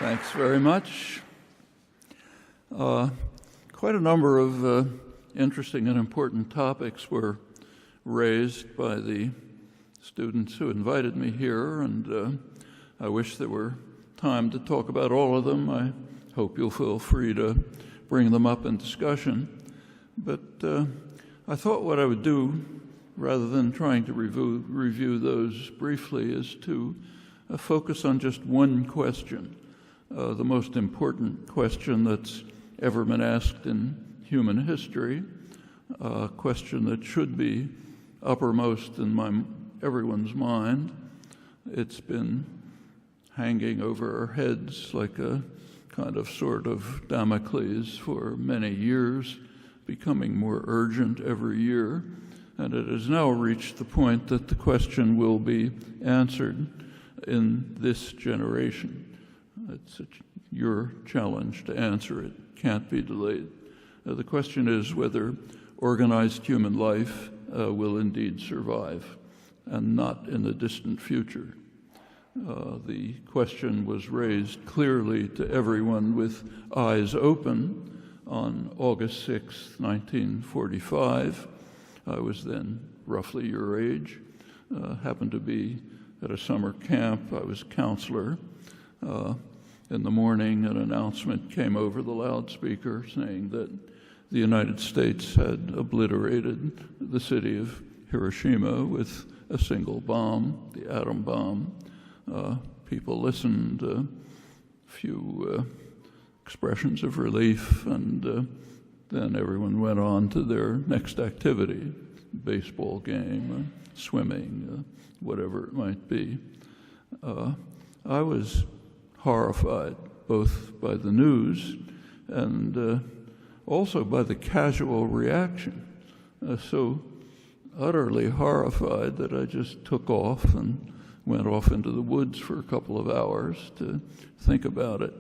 Thanks very much. Quite a number of interesting and important topics were raised by the students who invited me here, and I wish there were time to talk about all of them. I hope you'll feel free to bring them up in discussion. But I thought what I would do, rather than trying to review those briefly, is to focus on just one question, the most important question that's ever been asked in human history, a question that should be uppermost in everyone's mind. It's been hanging over our heads like a kind of sort of Damocles for many years, becoming more urgent every year, and it has now reached the point that the question will be answered in this generation. It's your challenge to answer it. Can't be delayed. The question is whether organized human life will indeed survive, and not in the distant future. The question was raised clearly to everyone with eyes open on August 6, 1945. I was then roughly your age, happened to be at a summer camp. I was counselor. In the morning, an announcement came over the loudspeaker saying that the United States had obliterated the city of Hiroshima with a single bomb, the atom bomb. People listened, a few expressions of relief, and then everyone went on to their next activity, baseball game, swimming, whatever it might be. I was horrified both by the news and also by the casual reaction. So utterly horrified that I just took off and went off into the woods for a couple of hours to think about it.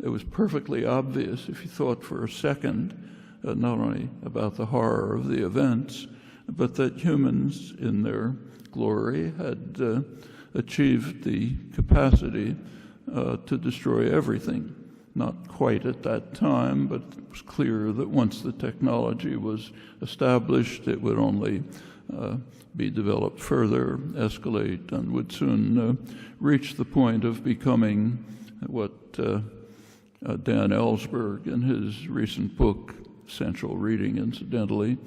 It was perfectly obvious, if you thought for a second, not only about the horror of the events, but that humans in their glory had achieved the capacity to destroy everything. Not quite at that time, but it was clear that once the technology was established, it would only be developed further, escalate, and would soon reach the point of becoming what Dan Ellsberg, in his recent book, Essential Reading, incidentally,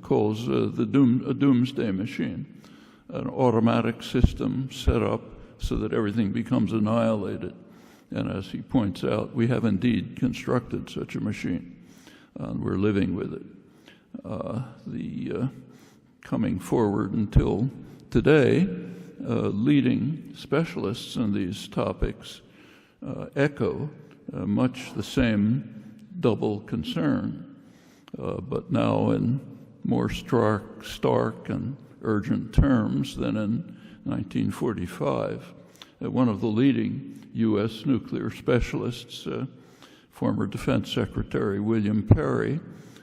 calls a doomsday machine, an automatic system set up so that everything becomes annihilated. And as he points out, we have indeed constructed such a machine, and we're living with it. Coming forward until today, leading specialists in these topics echo much the same double concern, but now in more stark and urgent terms than in 1945. One of the leading U.S. nuclear specialists, former Defense Secretary William Perry,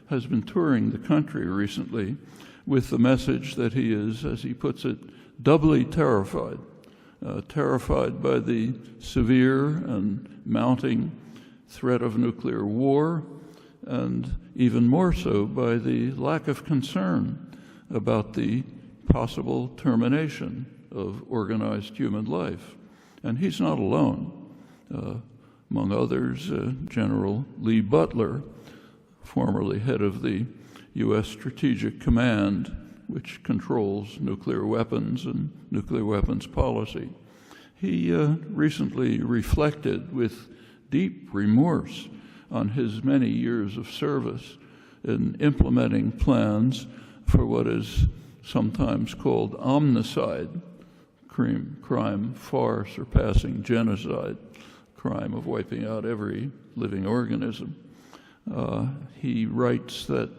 has been touring the country recently with the message that he is, as he puts it, doubly terrified. Terrified by the severe and mounting threat of nuclear war, and even more so by the lack of concern about the possible termination of organized human life. And he's not alone. Among others, General Lee Butler, formerly head of the U.S. Strategic Command, which controls nuclear weapons and nuclear weapons policy. He recently reflected with deep remorse on his many years of service in implementing plans for what is sometimes called omnicide, crime far surpassing genocide, crime of wiping out every living organism. He writes that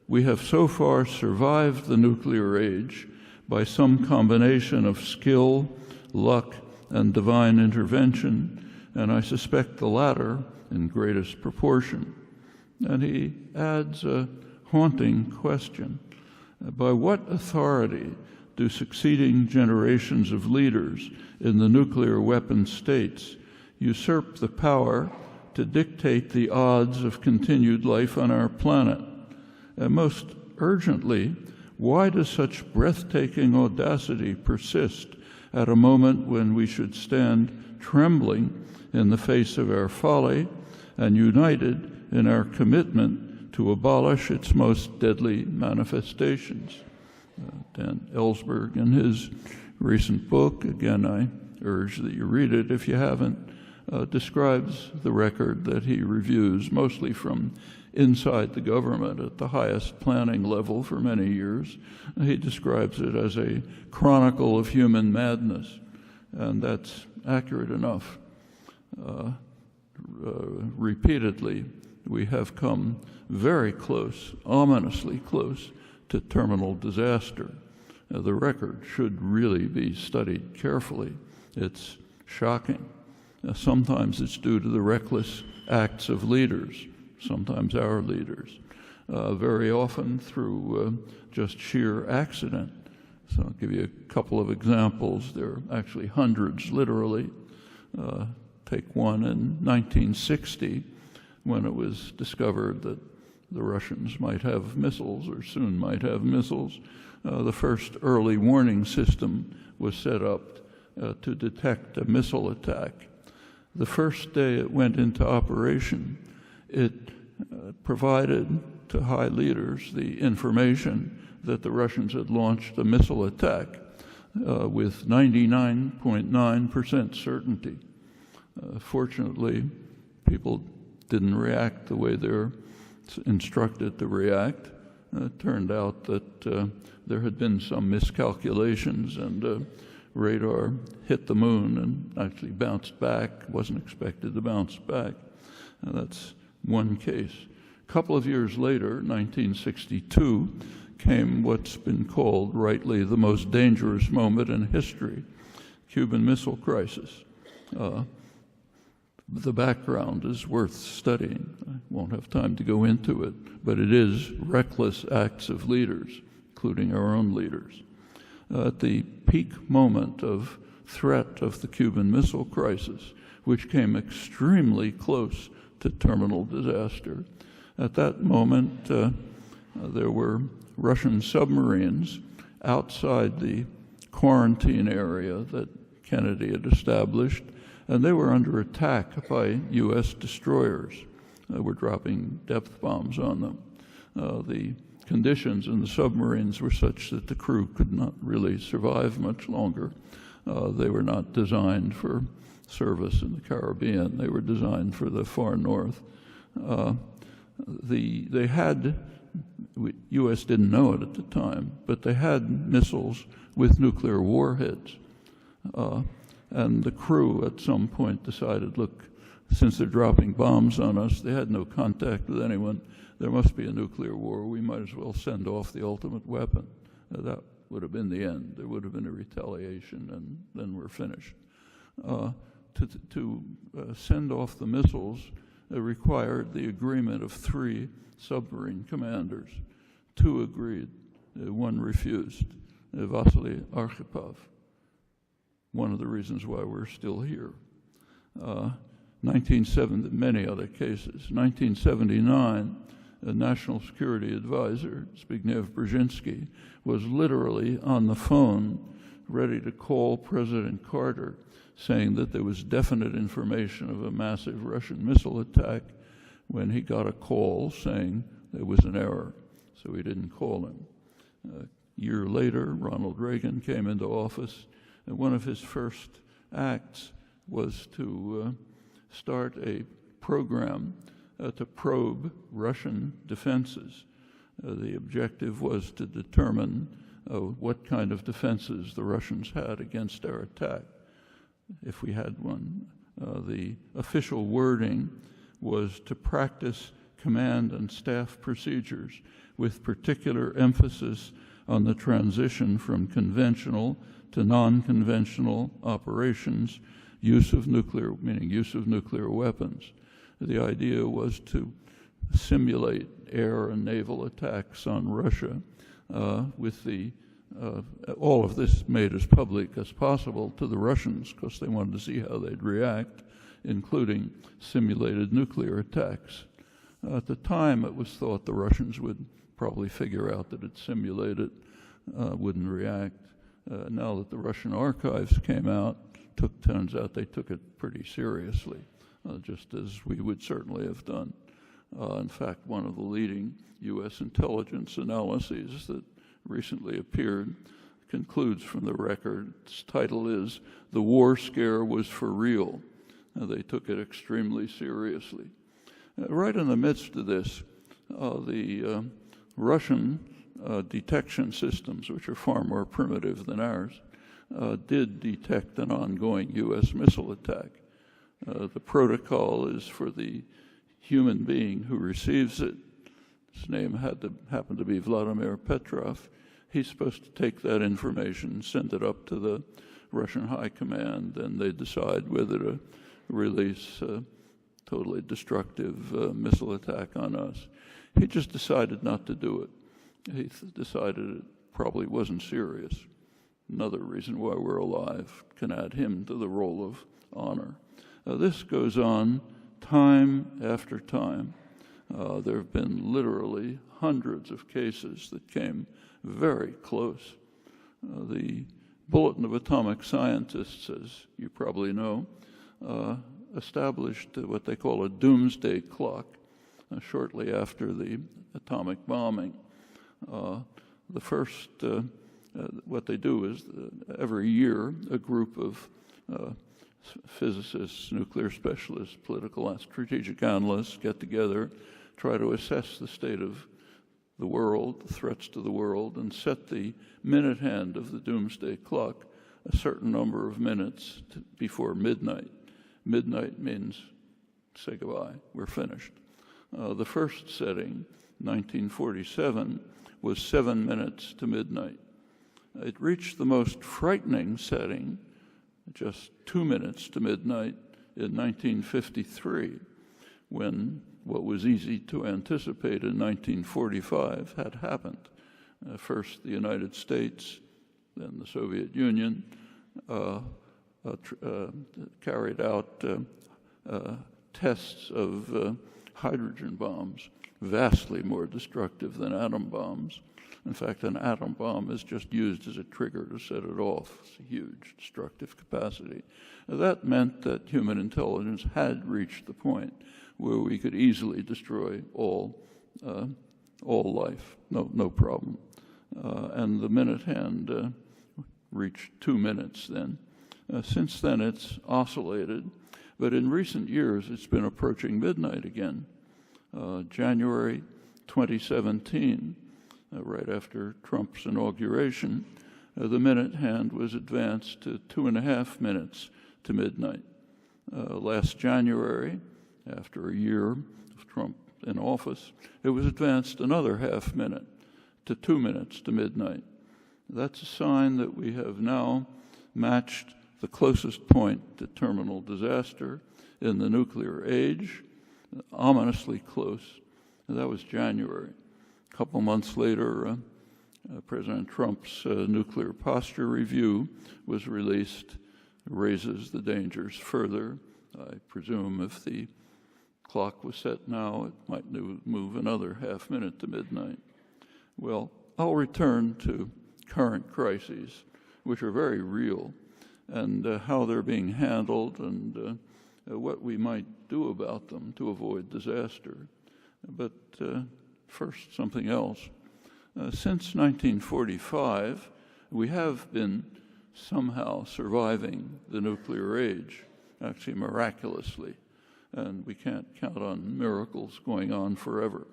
we have so far survived the nuclear age by some combination of skill, luck, and divine intervention, and I suspect the latter in greatest proportion. And he adds a haunting question. By what authority do succeeding generations of leaders in the nuclear weapon states usurp the power to dictate the odds of continued life on our planet? And most urgently, why does such breathtaking audacity persist at a moment when we should stand trembling in the face of our folly and united in our commitment to abolish its most deadly manifestations? Dan Ellsberg, in his recent book, again I urge that you read it if you haven't, describes the record that he reviews, mostly from inside the government at the highest planning level for many years. He describes it as a chronicle of human madness, and that's accurate enough. Repeatedly, we have come very close, ominously close, to terminal disaster. The record should really be studied carefully. It's shocking. Sometimes it's due to the reckless acts of leaders, sometimes our leaders, very often through just sheer accident. So I'll give you a couple of examples. There are actually hundreds, literally. Take one in 1960, when it was discovered that the Russians might have missiles, or soon might have missiles. The first early warning system was set up to detect a missile attack. The first day it went into operation, it provided to high leaders the information that the Russians had launched a missile attack with 99.9% certainty. Fortunately, people didn't react the way they're instructed to react. It turned out that there had been some miscalculations, and radar hit the moon and actually bounced back, wasn't expected to bounce back. That's one case. A couple of years later, 1962, came what's been called, rightly, the most dangerous moment in history, Cuban Missile Crisis. The background is worth studying. I won't have time to go into it, but it is reckless acts of leaders, including our own leaders. At the peak moment of threat of the Cuban Missile Crisis, which came extremely close to terminal disaster, at that moment there were Russian submarines outside the quarantine area that Kennedy had established, and they were under attack by U.S. destroyers that were dropping depth bombs on them. The conditions in the submarines were such that the crew could not really survive much longer. They were not designed for service in the Caribbean. They were designed for the far north. They had, U.S. didn't know it at the time, but they had missiles with nuclear warheads. And the crew at some point decided, look, since they're dropping bombs on us, they had no contact with anyone, there must be a nuclear war, we might as well send off the ultimate weapon. That would have been the end. There would have been a retaliation, and then we're finished. To send off the missiles required the agreement of 3 submarine commanders. 2 agreed, 1 refused, Vasily Arkhipov. One of the reasons why we're still here. 1970, many other cases. 1979, a national security advisor, Zbigniew Brzezinski, was literally on the phone ready to call President Carter, saying that there was definite information of a massive Russian missile attack, when he got a call saying there was an error, so he didn't call him. A year later, Ronald Reagan came into office, and one of his first acts was to start a program to probe Russian defenses. The objective was to determine what kind of defenses the Russians had against our attack, if we had one. The official wording was to practice command and staff procedures with particular emphasis on the transition from conventional to non-conventional operations, meaning use of nuclear weapons. The idea was to simulate air and naval attacks on Russia with all of this made as public as possible to the Russians, because they wanted to see how they'd react, including simulated nuclear attacks. At the time, it was thought the Russians would probably figure out that it's simulated, wouldn't react. Now that the Russian archives came out, turns out they took it pretty seriously, just as we would certainly have done. In fact, one of the leading U.S. intelligence analyses that recently appeared concludes from the record. Its title is "The War Scare Was for Real." They took it extremely seriously. Right in the midst of this, the Russian detection systems, which are far more primitive than ours, did detect an ongoing U.S. missile attack. The protocol is for the human being who receives it. His name happened to be Vladimir Petrov. He's supposed to take that information, send it up to the Russian High Command, and they decide whether to release a totally destructive missile attack on us. He just decided not to do it. He decided it probably wasn't serious. Another reason why we're alive, can add him to the roll of honor. This goes on time after time. There have been literally hundreds of cases that came very close. The Bulletin of Atomic Scientists, as you probably know, established what they call a doomsday clock shortly after the atomic bombing. The first, what they do is every year a group of physicists, nuclear specialists, political and strategic analysts get together, try to assess the state of the world, the threats to the world, and set the minute hand of the doomsday clock a certain number of minutes before midnight. Midnight means say goodbye, we're finished. The first setting, 1947, was 7 minutes to midnight. It reached the most frightening setting, just 2 minutes to midnight, in 1953, when what was easy to anticipate in 1945 had happened. First the United States, then the Soviet Union, carried out tests of hydrogen bombs, vastly more destructive than atom bombs. In fact, an atom bomb is just used as a trigger to set it off. It's a huge destructive capacity. That meant that human intelligence had reached the point where we could easily destroy all life, no problem. And the minute hand reached 2 minutes then. Since then, it's oscillated, but in recent years, it's been approaching midnight again. January 2017, right after Trump's inauguration, the minute hand was advanced to 2.5 minutes to midnight. Last January, after a year of Trump in office, it was advanced another half minute to 2 minutes to midnight. That's a sign that we have now matched the closest point to terminal disaster in the nuclear age, ominously close. And that was January. A couple months later, President Trump's nuclear posture review was released, raises the dangers further. I presume if the clock was set now, it might move another half minute to midnight. Well, I'll return to current crises, which are very real, and how they're being handled and what we might do about them to avoid disaster. But first, something else. Since 1945, we have been somehow surviving the nuclear age, actually miraculously, and we can't count on miracles going on forever.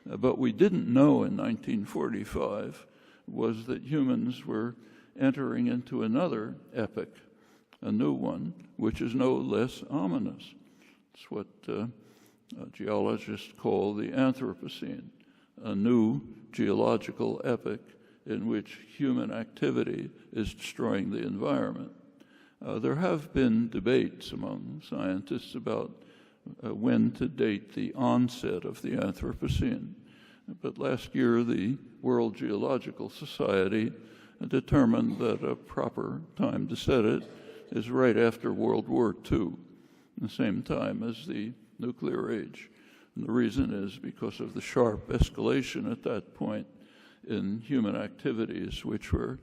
But we didn't know in 1945 was that humans were entering into another epoch, a new one, which is no less ominous. It's what geologists call the Anthropocene, a new geological epoch in which human activity is destroying the environment. There have been debates among scientists about when to date the onset of the Anthropocene. But last year, the World Geological Society determined that a proper time to set it is right after World War II. the same time as the nuclear age. And the reason is because of the sharp escalation at that point in human activities, which were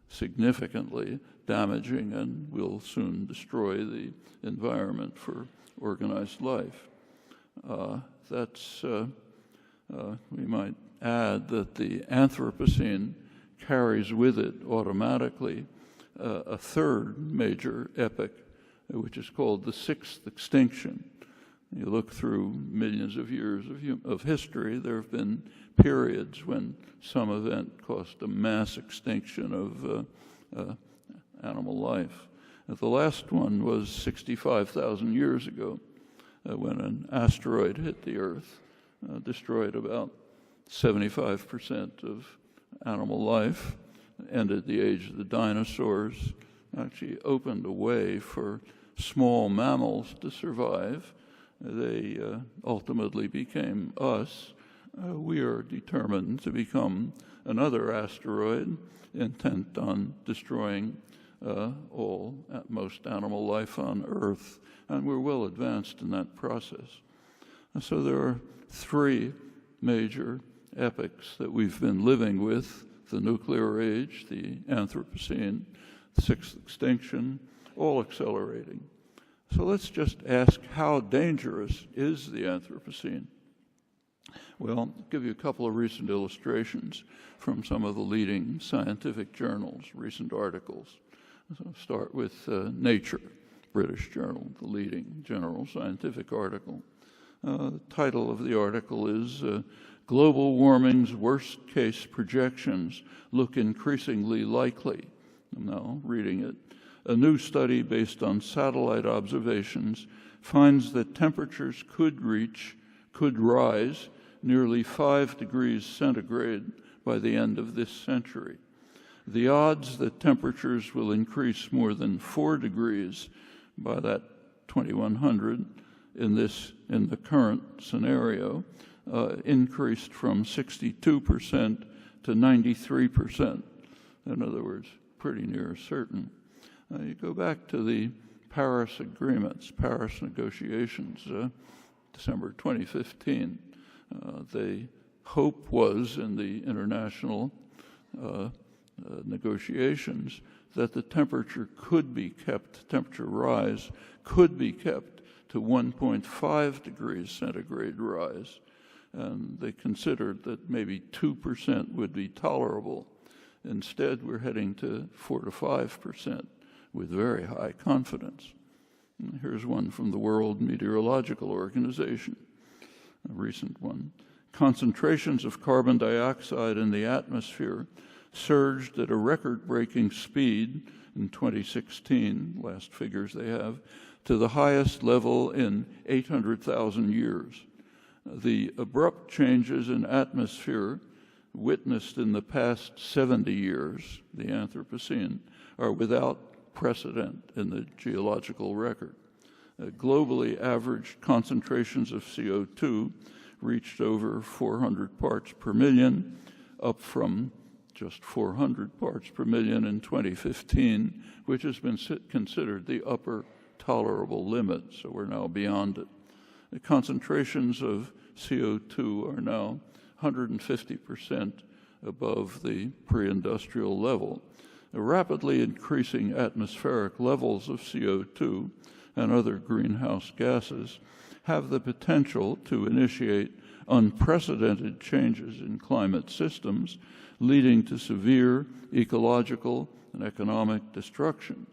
significantly damaging and will soon destroy the environment for organized life. We might add that the Anthropocene carries with it automatically a third major epoch, which is called the sixth extinction. You look through millions of years of history, there have been periods when some event caused a mass extinction of animal life. The last one was 65,000 years ago, when an asteroid hit the Earth, destroyed about 75% of animal life, ended the age of the dinosaurs, actually opened a way for small mammals to survive. They ultimately became us. We are determined to become another asteroid intent on destroying most animal life on Earth, and we're well advanced in that process. And so there are three major epochs that we've been living with: the nuclear age, the Anthropocene, the sixth extinction, all accelerating. So let's just ask, how dangerous is the Anthropocene? Well, I'll give you a couple of recent illustrations from some of the leading scientific journals, recent articles. So I'll start with Nature, British journal, the leading general scientific article. The title of the article is Global Warming's Worst Case Projections Look Increasingly Likely. I'm now reading it. A new study based on satellite observations finds that temperatures could rise nearly 5 degrees centigrade by the end of this century. The odds that temperatures will increase more than 4 degrees by that 2100 in the current scenario increased from 62% to 93%. In other words, pretty near certain. You go back to the Paris agreements, Paris negotiations, December 2015. The hope was in the international negotiations that the temperature rise could be kept to 1.5 degrees centigrade rise. And they considered that maybe 2% would be tolerable. Instead, we're heading to 4 to 5% with very high confidence. And here's one from the World Meteorological Organization, a recent one. Concentrations of carbon dioxide in the atmosphere surged at a record-breaking speed in 2016, last figures they have, to the highest level in 800,000 years. The abrupt changes in atmosphere witnessed in the past 70 years, the Anthropocene, are without precedent in the geological record. Globally, average concentrations of CO2 reached over 400 parts per million, up from just 400 parts per million in 2015, which has been considered the upper tolerable limit, so we're now beyond it. The concentrations of CO2 are now 150% above the pre-industrial level. The rapidly increasing atmospheric levels of CO2 and other greenhouse gases have the potential to initiate unprecedented changes in climate systems, leading to severe ecological and economic destructions.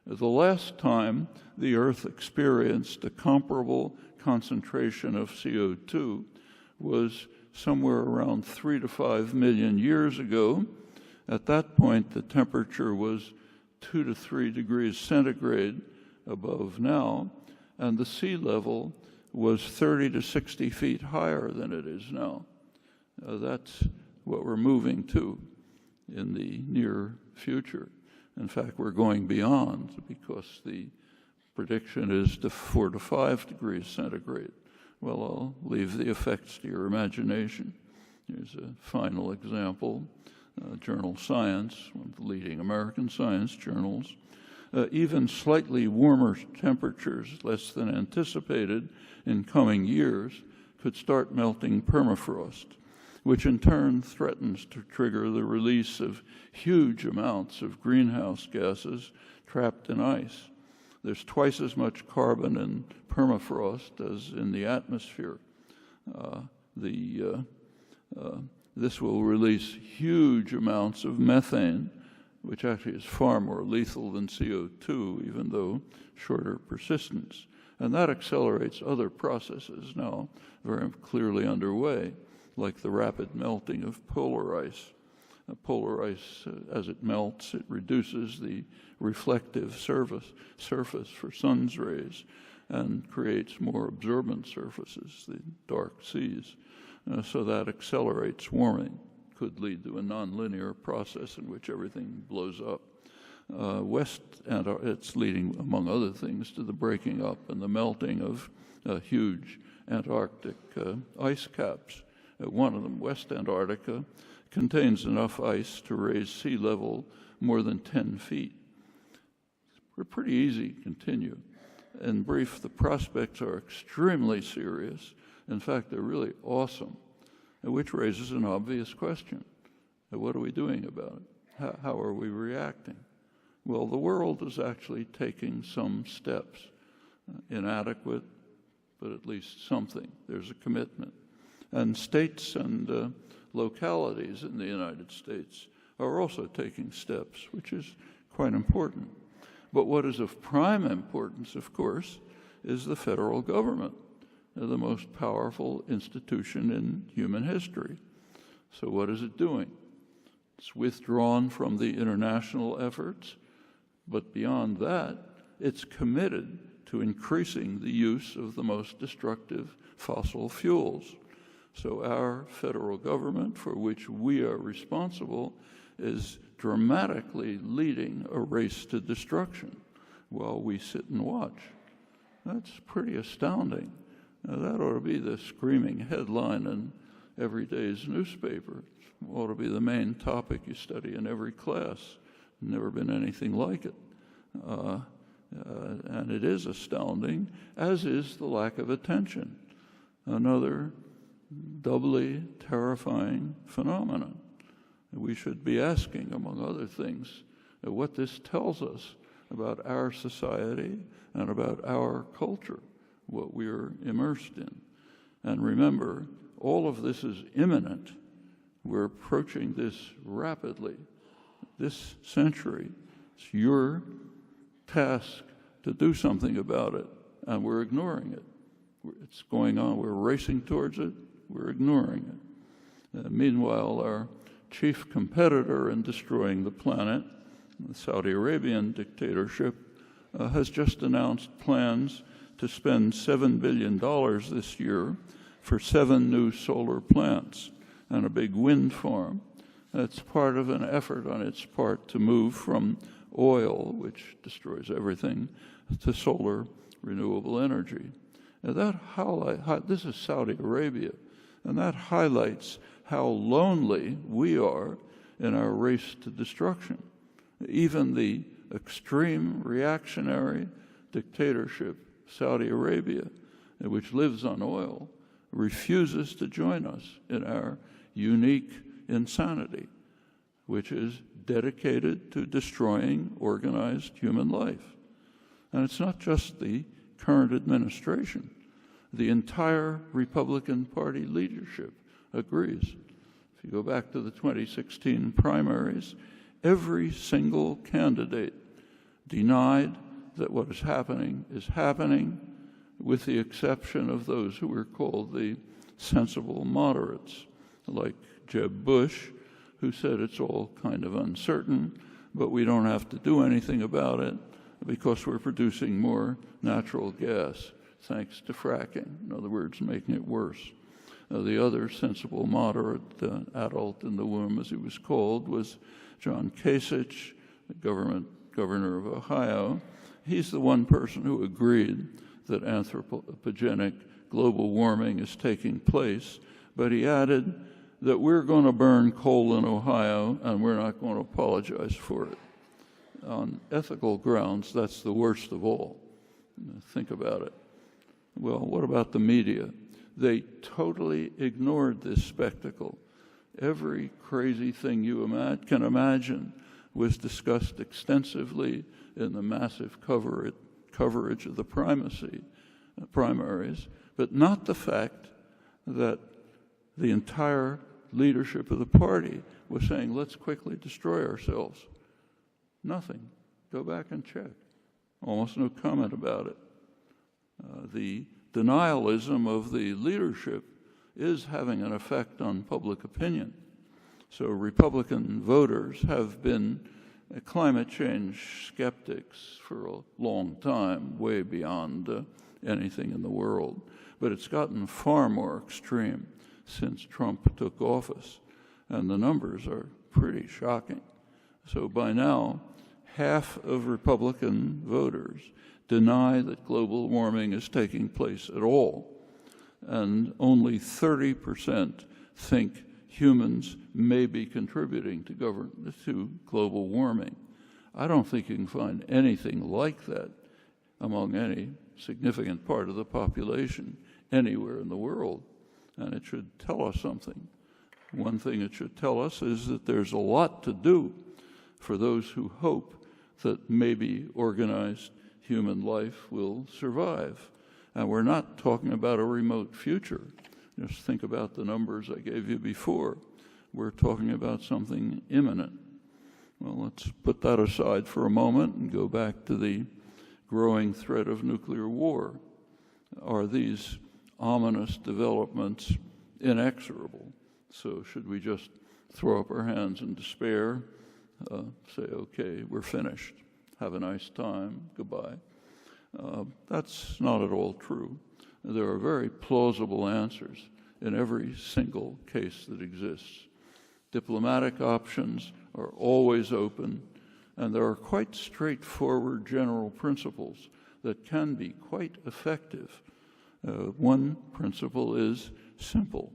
The last time the Earth experienced a comparable concentration of CO2 was somewhere around 3 to 5 million years ago. At that point, the temperature was 2 to 3 degrees centigrade above now, and the sea level was 30 to 60 feet higher than it is now. That's what we're moving to in the near future. In fact, we're going beyond, because the prediction is to 4 to 5 degrees centigrade. Well, I'll leave the effects to your imagination. Here's a final example. Journal Science, one of the leading American science journals. even slightly warmer temperatures, less than anticipated in coming years, could start melting permafrost, which in turn threatens to trigger the release of huge amounts of greenhouse gases trapped in ice. There's twice as much carbon in permafrost as in the atmosphere. This will release huge amounts of methane, which actually is far more lethal than CO2, even though shorter persistence. And that accelerates other processes now very clearly underway, like the rapid melting of polar ice. Polar ice, as it melts, it reduces the reflective surface for sun's rays and creates more absorbent surfaces, the dark seas. So that accelerates warming, could lead to a nonlinear process in which everything blows up. It's leading, among other things, to the breaking up and the melting of huge Antarctic ice caps. One of them, West Antarctica, contains enough ice to raise sea level more than 10 feet. We're pretty easy to continue. In brief, the prospects are extremely serious. In fact, they're really awesome, which raises an obvious question. What are we doing about it? How are we reacting? Well, the world is actually taking some steps. Inadequate, but at least something. There's a commitment. And states and localities in the United States are also taking steps, which is quite important. But what is of prime importance, of course, is the federal government, the most powerful institution in human history. So what is it doing? It's withdrawn from the international efforts, but beyond that, it's committed to increasing the use of the most destructive fossil fuels. So our federal government, for which we are responsible, is dramatically leading a race to destruction while we sit and watch. That's pretty astounding. Now, that ought to be the screaming headline in every day's newspaper. It ought to be the main topic you study in every class. Never been anything like it. And it is astounding, as is the lack of attention. Another doubly terrifying phenomenon. We should be asking, among other things, what this tells us about our society and about our culture, what we are immersed in. And remember, all of this is imminent. We're approaching this rapidly. This century, it's your task to do something about it, and we're ignoring it. It's going on. We're racing towards it. We're ignoring it. Meanwhile, our chief competitor in destroying the planet, the Saudi Arabian dictatorship, has just announced plans to spend $7 billion this year for 7 new solar plants and a big wind farm. That's part of an effort on its part to move from oil, which destroys everything, to solar renewable energy. Now this is Saudi Arabia, and that highlights how lonely we are in our race to destruction. Even the extreme reactionary dictatorship, Saudi Arabia, which lives on oil, refuses to join us in our unique insanity, which is dedicated to destroying organized human life. And it's not just the current administration. The entire Republican Party leadership agrees. If you go back to the 2016 primaries, every single candidate denied that what is happening, with the exception of those who were called the sensible moderates, like Jeb Bush, who said it's all kind of uncertain, but we don't have to do anything about it because we're producing more natural gas thanks to fracking. In other words, making it worse. The other sensible moderate adult in the womb, as he was called, was John Kasich, the governor of Ohio. He's the one person who agreed that anthropogenic global warming is taking place, but he added that we're going to burn coal in Ohio and we're not going to apologize for it. on ethical grounds, that's the worst of all. Think about it. Well, what about the media? They totally ignored this spectacle. Every crazy thing you can imagine was discussed extensively in the massive coverage of the primaries, but not the fact that the entire leadership of the party was saying, let's quickly destroy ourselves. Nothing. Go back and check. Almost no comment about it. The denialism of the leadership is having an effect on public opinion. So Republican voters have been climate change skeptics for a long time, way beyond anything in the world. But it's gotten far more extreme since Trump took office, and the numbers are pretty shocking. So by now, half of Republican voters deny that global warming is taking place at all, and only 30% think humans may be contributing to global warming. I don't think you can find anything like that among any significant part of the population anywhere in the world, and it should tell us something. One thing it should tell us is that there's a lot to do for those who hope that maybe organized human life will survive. And we're not talking about a remote future. Just think about the numbers I gave you before. We're talking about something imminent. Well, let's put that aside for a moment and go back to the growing threat of nuclear war. Are these ominous developments inexorable? So should we just throw up our hands in despair, say, okay, we're finished, have a nice time, goodbye? That's not at all true. There are very plausible answers in every single case that exists. Diplomatic options are always open, and there are quite straightforward general principles that can be quite effective. One principle is simple: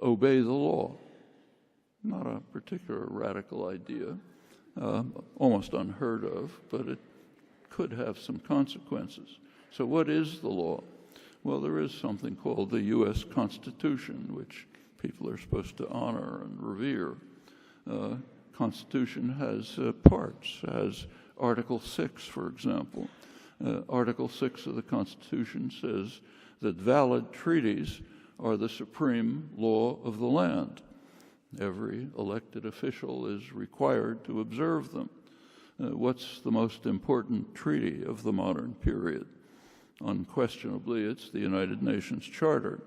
obey the law. Not a particular radical idea, almost unheard of, but it could have some consequences. So what is the law? Well, there is something called the U.S. Constitution, which people are supposed to honor and revere. Constitution has parts, has Article 6, for example. Article 6 of the Constitution says that valid treaties are the supreme law of the land. Every elected official is required to observe them. What's the most important treaty of the modern period? Unquestionably, it's the United Nations Charter.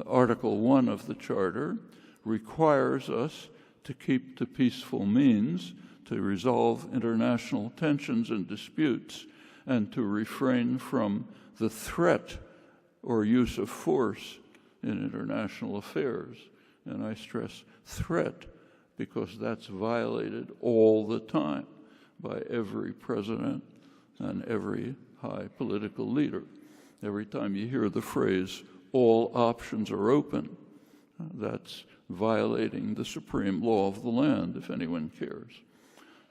Article 1 of the Charter requires us to keep to peaceful means, to resolve international tensions and disputes, and to refrain from the threat or use of force in international affairs. And I stress threat, because that's violated all the time by every president and every high political leader. Every time you hear the phrase, all options are open, that's violating the supreme law of the land, if anyone cares.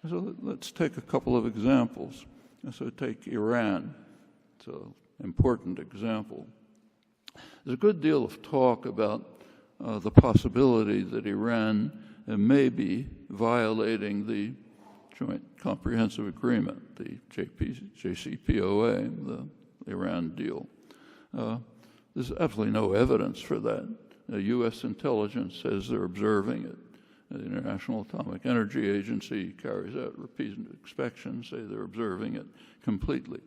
So let's take a couple of examples. So take Iran. It's an important example. There's a good deal of talk about the possibility that Iran may be violating the Joint Comprehensive Agreement, the JCPOA, the Iran deal. There's absolutely no evidence for that. U.S. intelligence says they're observing it. The International Atomic Energy Agency carries out repeated inspections, say they're observing it completely.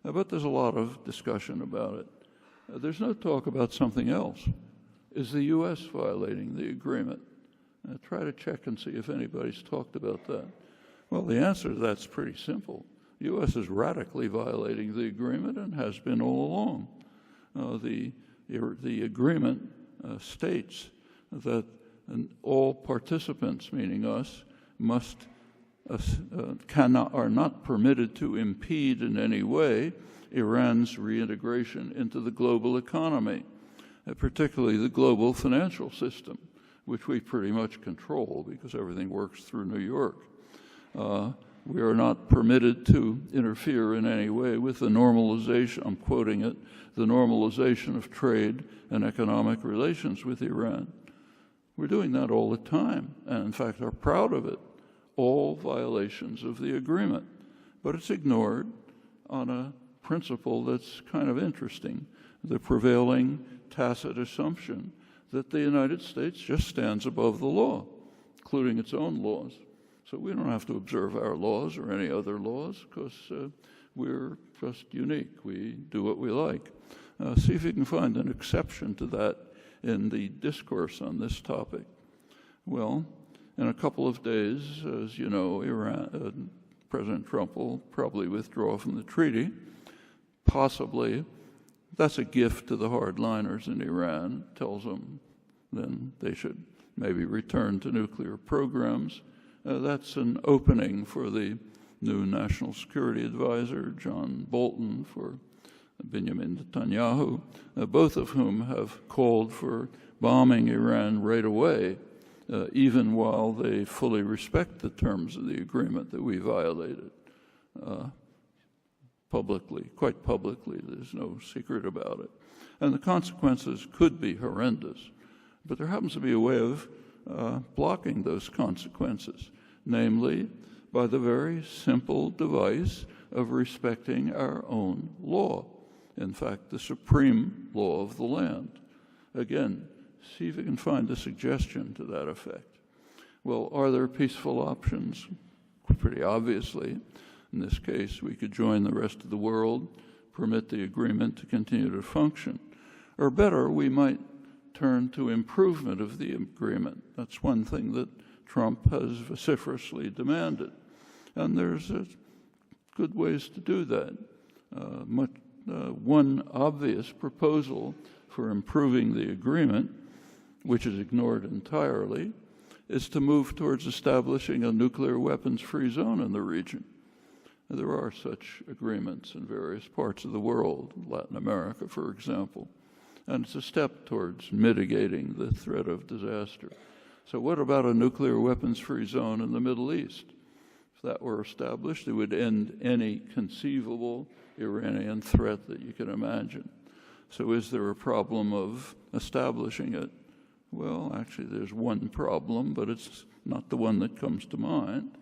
But there's a lot of discussion about it. There's no talk about something else. Is the U.S. violating the agreement? Try to check and see if anybody's talked about that. Well, the answer to that's pretty simple. The U.S. is radically violating the agreement and has been all along. The agreement states that all participants, meaning us, are not permitted to impede in any way Iran's reintegration into the global economy, particularly the global financial system, which we pretty much control because everything works through New York. We are not permitted to interfere in any way with the normalization, I'm quoting it, the normalization of trade and economic relations with Iran. We're doing that all the time, and in fact are proud of it, all violations of the agreement. But it's ignored on a principle that's kind of interesting, the prevailing tacit assumption that the United States just stands above the law, including its own laws. So we don't have to observe our laws or any other laws because we're just unique. We do what we like. See if you can find an exception to that in the discourse on this topic. Well, in a couple of days, as you know, President Trump will probably withdraw from the treaty. Possibly, that's a gift to the hardliners in Iran. Tells them then they should maybe return to nuclear programs. That's an opening for the new National Security Advisor, John Bolton, for Benjamin Netanyahu, both of whom have called for bombing Iran right away, even while they fully respect the terms of the agreement that we violated publicly, quite publicly. There's no secret about it. And the consequences could be horrendous. But there happens to be a way of blocking those consequences, namely by the very simple device of respecting our own law. In fact, the supreme law of the land. Again, see if you can find a suggestion to that effect. Well, are there peaceful options? Pretty obviously. In this case, we could join the rest of the world, permit the agreement to continue to function. Or better, we might turn to improvement of the agreement. That's one thing that Trump has vociferously demanded. And there's good ways to do that. One obvious proposal for improving the agreement, which is ignored entirely, is to move towards establishing a nuclear weapons-free zone in the region. There are such agreements in various parts of the world, Latin America, for example, and it's a step towards mitigating the threat of disaster. So what about a nuclear weapons-free zone in the Middle East? If that were established, it would end any conceivable Iranian threat that you can imagine. So is there a problem of establishing it? Well, actually, there's one problem, but it's not the one that comes to mind.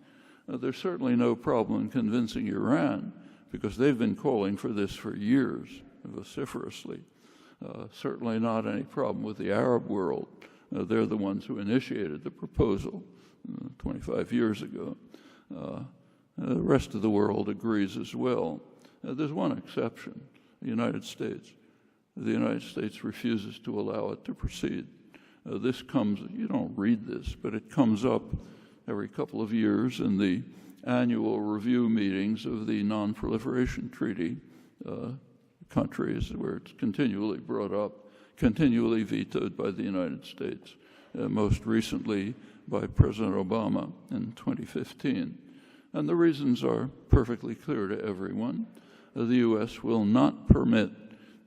There's certainly no problem in convincing Iran, because they've been calling for this for years, vociferously. Certainly not any problem with the Arab world. They're the ones who initiated the proposal 25 years ago. The rest of the world agrees as well. There's one exception, the United States. The United States refuses to allow it to proceed. This comes, you don't read this, but it comes up every couple of years in the annual review meetings of the Non-Proliferation Treaty countries, where it's continually brought up, continually vetoed by the United States, most recently by President Obama in 2015. And the reasons are perfectly clear to everyone. The U.S. will not permit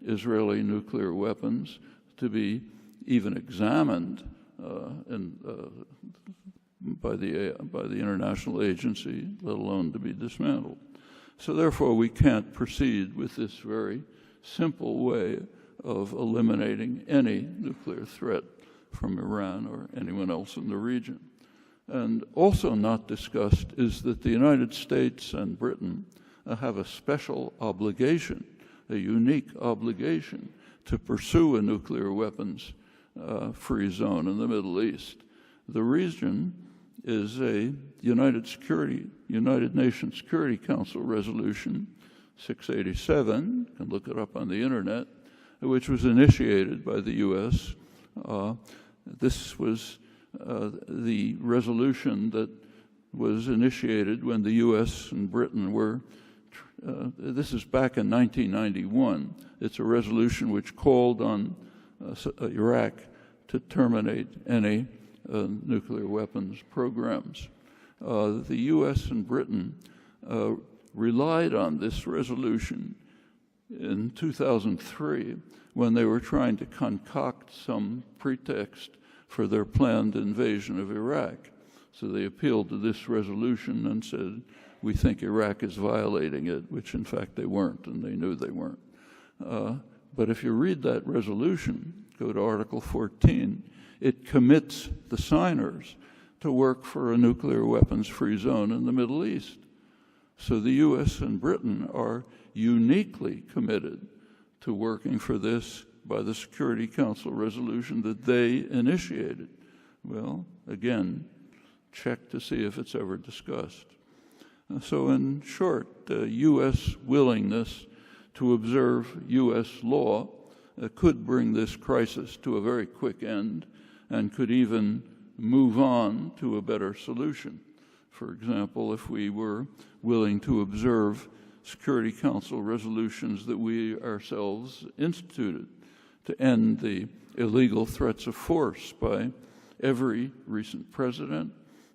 Israeli nuclear weapons to be even examined by the international agency, let alone to be dismantled. So therefore, we can't proceed with this very simple way of eliminating any nuclear threat from Iran or anyone else in the region. And also not discussed is that the United States and Britain have a special obligation, a unique obligation, to pursue a nuclear weapons free zone in the Middle East. The region is a United Nations Security Council resolution 687, you can look it up on the internet, which was initiated by the U.S. This was the resolution that was initiated when the U.S. and Britain were, this is back in 1991. It's a resolution which called on Iraq to terminate any nuclear weapons programs. The U.S. and Britain relied on this resolution in 2003 when they were trying to concoct some pretext for their planned invasion of Iraq. So they appealed to this resolution and said, we think Iraq is violating it, which in fact they weren't, and they knew they weren't. But if you read that resolution, go to Article 14, it commits the signers to work for a nuclear weapons-free zone in the Middle East. So the U.S. and Britain are uniquely committed to working for this by the Security Council resolution that they initiated. Well, again, check to see if it's ever discussed. So in short, U.S. willingness to observe U.S. law could bring this crisis to a very quick end and could even move on to a better solution. For example, if we were willing to observe Security Council resolutions that we ourselves instituted to end the illegal threats of force by every recent president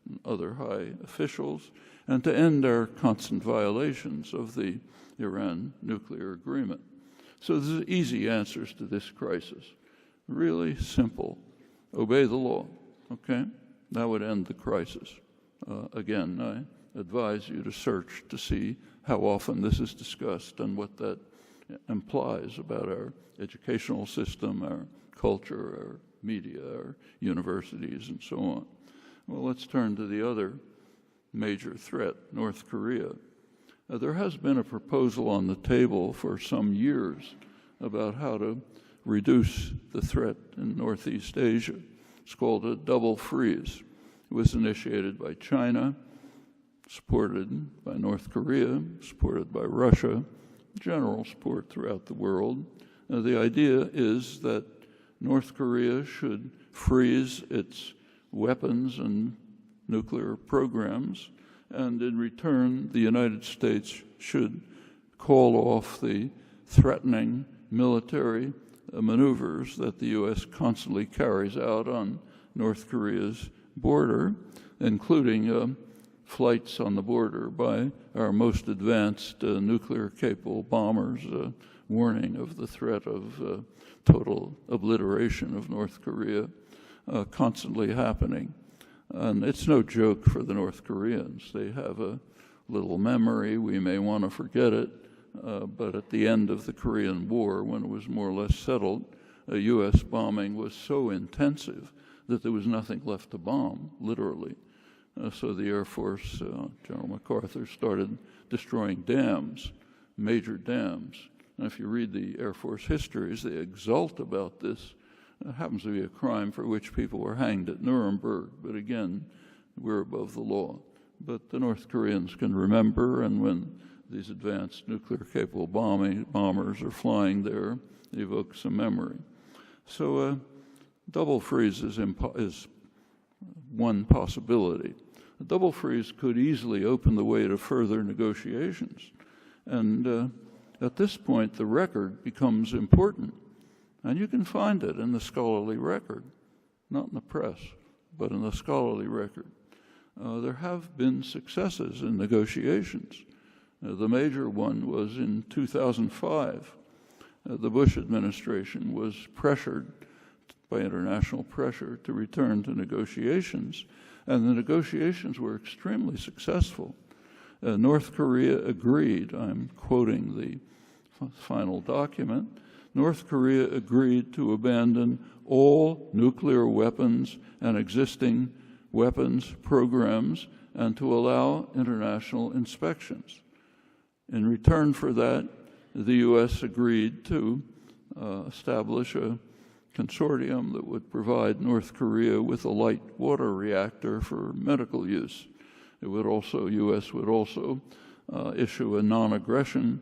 and other high officials, and to end our constant violations of the Iran nuclear agreement. So there's easy answers to this crisis. Really simple. Obey the law, okay? That would end the crisis. Again, I advise you to search to see how often this is discussed and what that implies about our educational system, our culture, our media, our universities, and so on. Well, let's turn to the other major threat, North Korea. There has been a proposal on the table for some years about how to reduce the threat in Northeast Asia. It's called a double freeze. It was initiated by China, supported by North Korea, supported by Russia, general support throughout the world. The idea is that North Korea should freeze its weapons and nuclear programs, and in return, the United States should call off the threatening military maneuvers that the U.S. constantly carries out on North Korea's border, including flights on the border by our most advanced nuclear-capable bombers, warning of the threat of total obliteration of North Korea constantly happening. And it's no joke for the North Koreans. They have a little memory. We may want to forget it, but at the end of the Korean War, when it was more or less settled, U.S. bombing was so intensive that there was nothing left to bomb, literally. So the Air Force, General MacArthur, started destroying dams, major dams. And if you read the Air Force histories, they exult about this. It happens to be a crime for which people were hanged at Nuremberg, but again, we're above the law. But the North Koreans can remember, and when these advanced nuclear-capable bombers are flying there, it evokes a memory. So double freeze is one possibility. A double freeze could easily open the way to further negotiations. And at this point, the record becomes important. And you can find it in the scholarly record, not in the press, but in the scholarly record. There have been successes in negotiations. The major one was in 2005. The Bush administration was pressured by international pressure to return to negotiations, and the negotiations were extremely successful. North Korea agreed, I'm quoting the final document, North Korea agreed to abandon all nuclear weapons and existing weapons programs and to allow international inspections. In return for that, the U.S. agreed to establish a consortium that would provide North Korea with a light water reactor for medical use. It would also, U.S. would also issue a non-aggression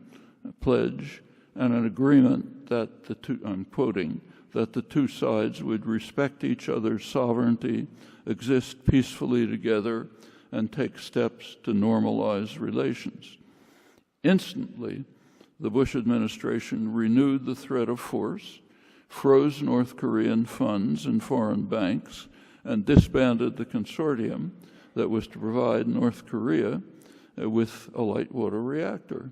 pledge and an agreement that the two, I'm quoting, that the two sides would respect each other's sovereignty, exist peacefully together, and take steps to normalize relations. Instantly, the Bush administration renewed the threat of force, froze North Korean funds in foreign banks, and disbanded the consortium that was to provide North Korea with a light water reactor.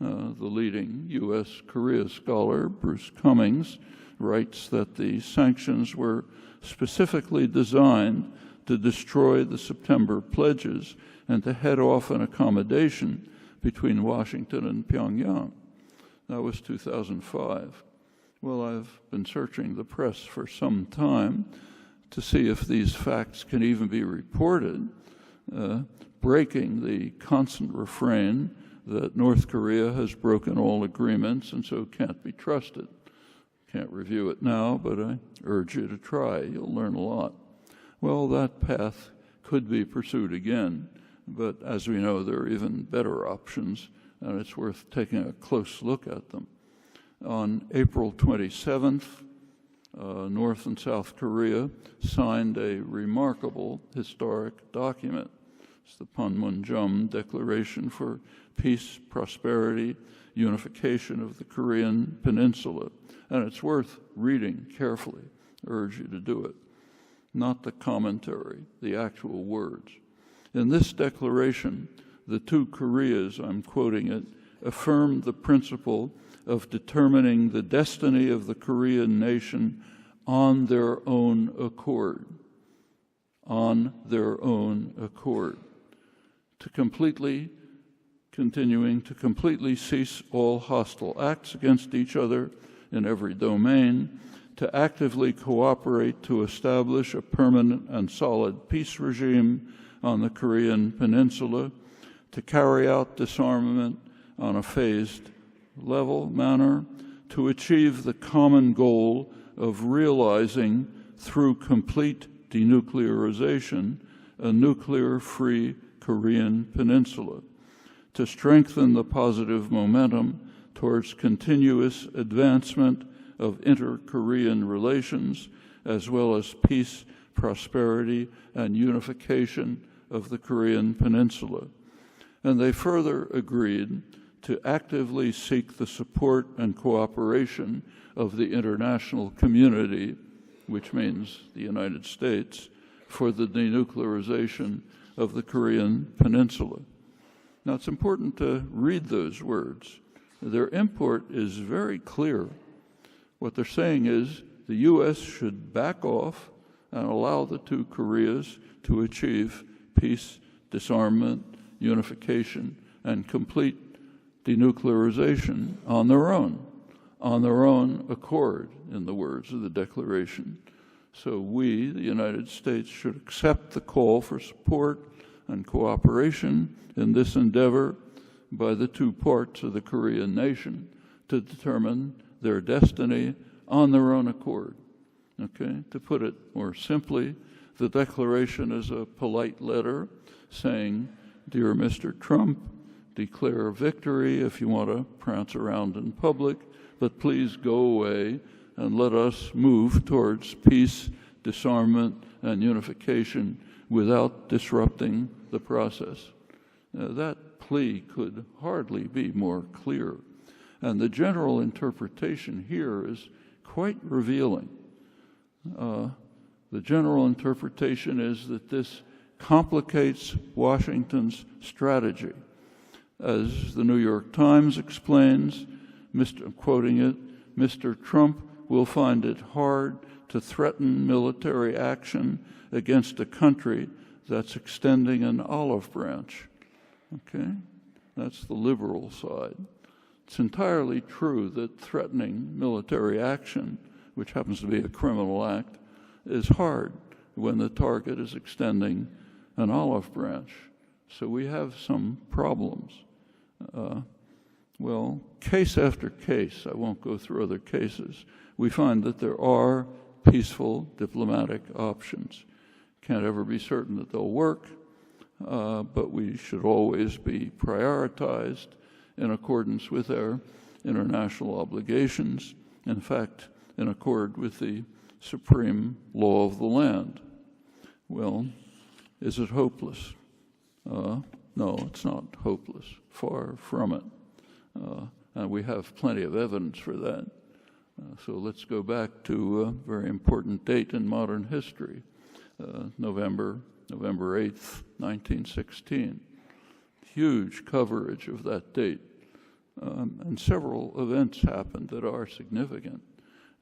The leading U.S. Korea scholar, Bruce Cummings, writes that the sanctions were specifically designed to destroy the September pledges and to head off an accommodation between Washington and Pyongyang. That was 2005. Well, I've been searching the press for some time to see if these facts can even be reported, breaking the constant refrain that North Korea has broken all agreements and so can't be trusted. Can't review it now, but I urge you to try. You'll learn a lot. Well, that path could be pursued again, but as we know, there are even better options, and it's worth taking a close look at them. On April 27th, North and South Korea signed a remarkable historic document. It's the Panmunjom Declaration for Peace, Prosperity, Unification of the Korean Peninsula. And it's worth reading carefully. I urge you to do it. Not the commentary, the actual words. In this declaration, the two Koreas, I'm quoting it, affirmed the principle of determining the destiny of the Korean nation on their own accord. On their own accord. Continuing to completely cease all hostile acts against each other in every domain, to actively cooperate to establish a permanent and solid peace regime on the Korean Peninsula, to carry out disarmament on a phased manner, to achieve the common goal of realizing through complete denuclearization a nuclear-free Korean Peninsula, to strengthen the positive momentum towards continuous advancement of inter-Korean relations, as well as peace, prosperity, and unification of the Korean Peninsula. And they further agreed to actively seek the support and cooperation of the international community, which means the United States, for the denuclearization of the Korean Peninsula. Now, it's important to read those words. Their import is very clear. What they're saying is the U.S. should back off and allow the two Koreas to achieve peace, disarmament, unification, and complete denuclearization on their own accord, in the words of the declaration. So we, the United States, should accept the call for support and cooperation in this endeavor by the two parts of the Korean nation to determine their destiny on their own accord. Okay? To put it more simply, the declaration is a polite letter saying, "Dear Mr. Trump, declare victory if you want to prance around in public, but please go away and let us move towards peace, disarmament, and unification without disrupting the process." That plea could hardly be more clear. And the general interpretation here is quite revealing. The general interpretation is that this complicates Washington's strategy. As the New York Times explains, quoting it, "Mr. Trump will find it hard to threaten military action against a country that's extending an olive branch." Okay? That's the liberal side. It's entirely true that threatening military action, which happens to be a criminal act, is hard when the target is extending an olive branch. So we have some problems. Well, case after case, I won't go through other cases, we find that there are peaceful diplomatic options. Can't ever be certain that they'll work, but we should always be prioritized in accordance with our international obligations, in fact, in accord with the supreme law of the land. Well, is it hopeless? No, it's not hopeless. Far from it. And we have plenty of evidence for that. So let's go back to a very important date in modern history, November 8th, 1916. Huge coverage of that date. And several events happened that are significant.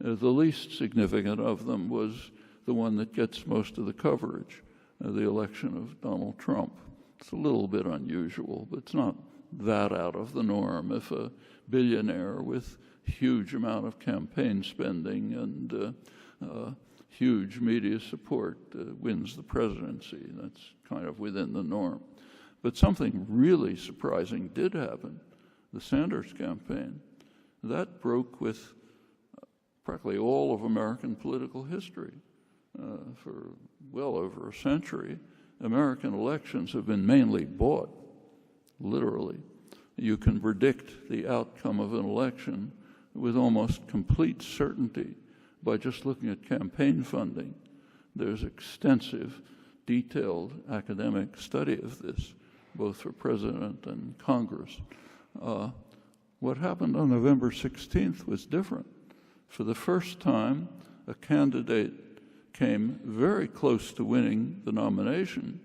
The least significant of them was the one that gets most of the coverage, the election of Donald Trump. It's a little bit unusual, but it's not that out of the norm if a billionaire with huge amount of campaign spending and huge media support wins the presidency. That's kind of within the norm. But something really surprising did happen. The Sanders campaign. That broke with practically all of American political history. For well over a century, American elections have been mainly bought, literally. You can predict the outcome of an election with almost complete certainty by just looking at campaign funding. There's extensive, detailed academic study of this, both for President and Congress. What happened on November 16th was different. For the first time, a candidate came very close to winning the nomination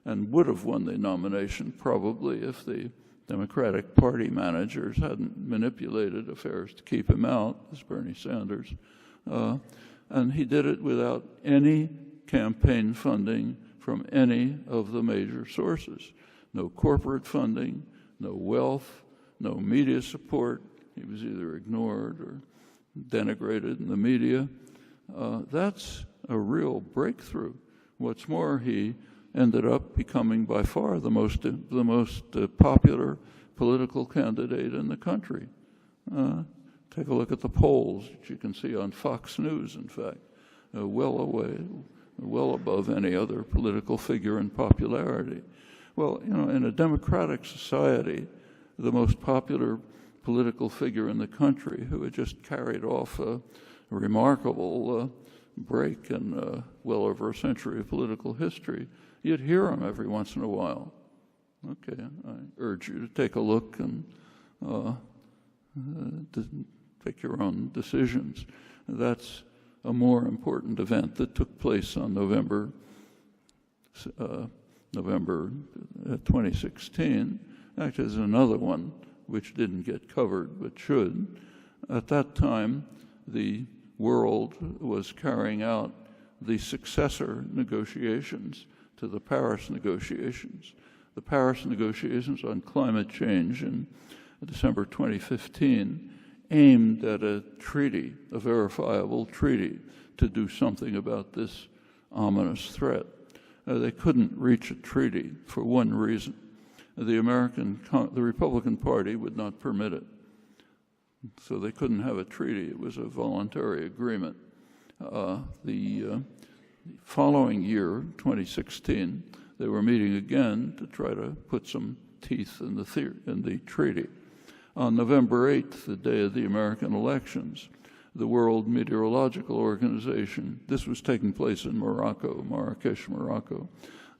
and would have won the nomination probably if the Democratic Party managers hadn't manipulated affairs to keep him out, as Bernie Sanders. And he did it without any campaign funding from any of the major sources. No corporate funding, no wealth, no media support. He was either ignored or denigrated in the media. That's a real breakthrough. What's more, he ended up becoming by far the most popular political candidate in the country. Take a look at the polls, which you can see on Fox News, in fact, well above any other political figure in popularity. Well, you know, in a democratic society, the most popular political figure in the country who had just carried off a remarkable break in well over a century of political history, you'd hear him every once in a while. Okay, I urge you to take a look and take your own decisions. That's a more important event that took place on November 2016. Actually, there's another one which didn't get covered but should. At that time, the world was carrying out the successor negotiations to the Paris negotiations. The Paris negotiations on climate change in December 2015 aimed at a treaty, a verifiable treaty, to do something about this ominous threat. They couldn't reach a treaty for one reason. The Republican Party would not permit it. So they couldn't have a treaty. It was a voluntary agreement. The following year, 2016, they were meeting again to try to put some teeth in the treaty. On November 8th, the day of the American elections, the World Meteorological Organization, this was taking place in Morocco, Marrakesh, Morocco,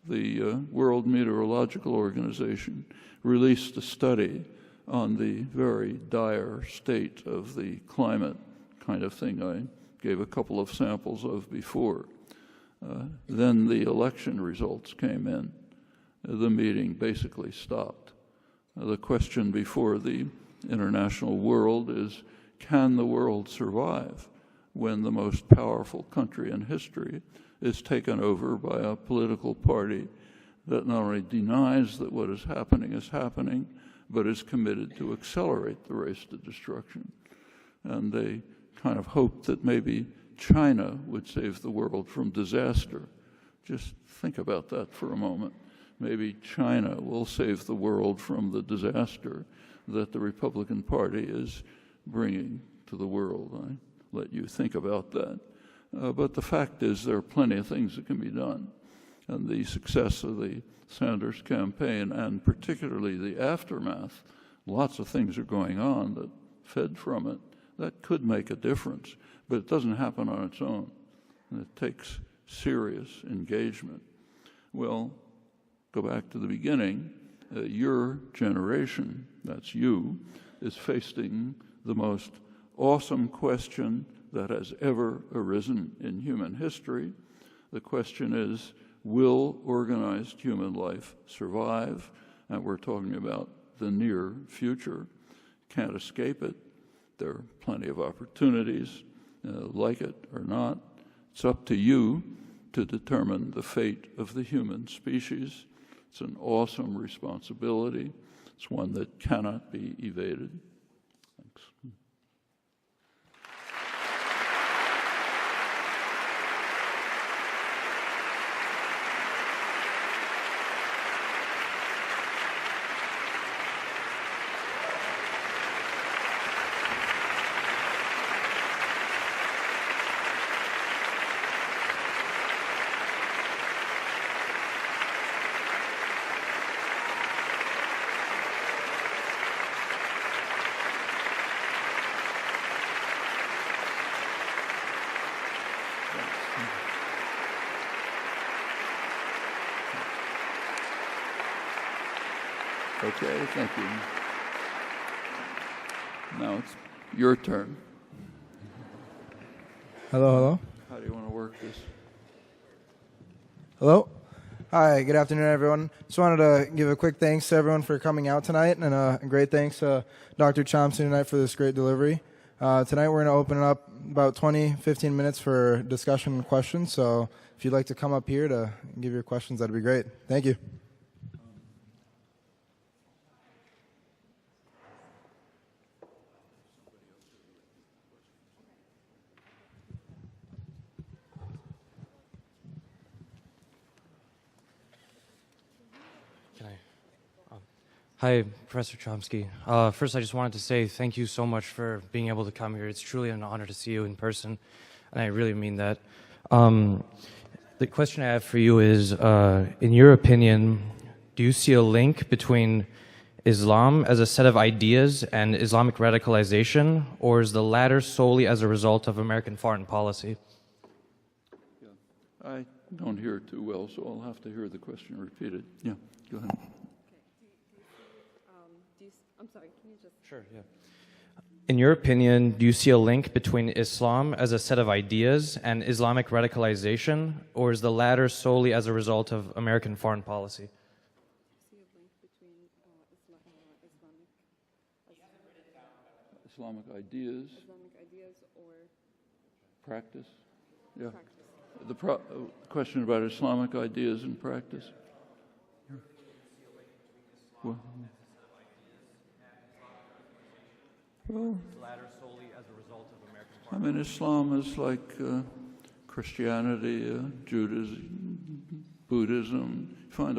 the World Meteorological Organization released a study on the very dire state of the climate, kind of thing I gave a couple of samples of before. Then the election results came in. The meeting basically stopped. The question before the international world is, can the world survive when the most powerful country in history is taken over by a political party that not only denies that what is happening, but is committed to accelerate the race to destruction? And they kind of hoped that maybe China would save the world from disaster. Just think about that for a moment. Maybe China will save the world from the disaster that the Republican Party is bringing to the world. I let you think about that. But the fact is there are plenty of things that can be done. And the success of the Sanders campaign, and particularly the aftermath, lots of things are going on that fed from it, that could make a difference. But it doesn't happen on its own. And it takes serious engagement. Well, go back to the beginning. Your generation, that's you, is facing the most awesome question that has ever arisen in human history. The question is, will organized human life survive? And we're talking about the near future. Can't escape it. There are plenty of opportunities, like it or not. It's up to you to determine the fate of the human species. It's an awesome responsibility. It's one that cannot be evaded. Thanks. Okay, thank you. Now it's your turn. Hello. How do you want to work this? Hello. Hi, good afternoon, everyone. Just wanted to give a quick thanks to everyone for coming out tonight, and a great thanks to Dr. Chomsky tonight for this great delivery. Tonight we're going to open it up about 15 minutes for discussion and questions, so if you'd like to come up here to give your questions, that'd be great. Thank you. Hi, Professor Chomsky. First, I just wanted to say thank you so much for being able to come here. It's truly an honor to see you in person, and I really mean that. The question I have for you is, in your opinion, do you see a link between Islam as a set of ideas and Islamic radicalization, or is the latter solely as a result of American foreign policy? Yeah. I don't hear it too well, so I'll have to hear the question repeated. Yeah, go ahead. I'm sorry, can you just... Sure, yeah. In your opinion, do you see a link between Islam as a set of ideas and Islamic radicalization, or is the latter solely as a result of American foreign policy? See a link between Islamic ideas or practice? Yeah. practice. The question about Islamic ideas and practice? Well, the latter solely as a result of American I mean, Islam is like Christianity, Judaism, Buddhism. You find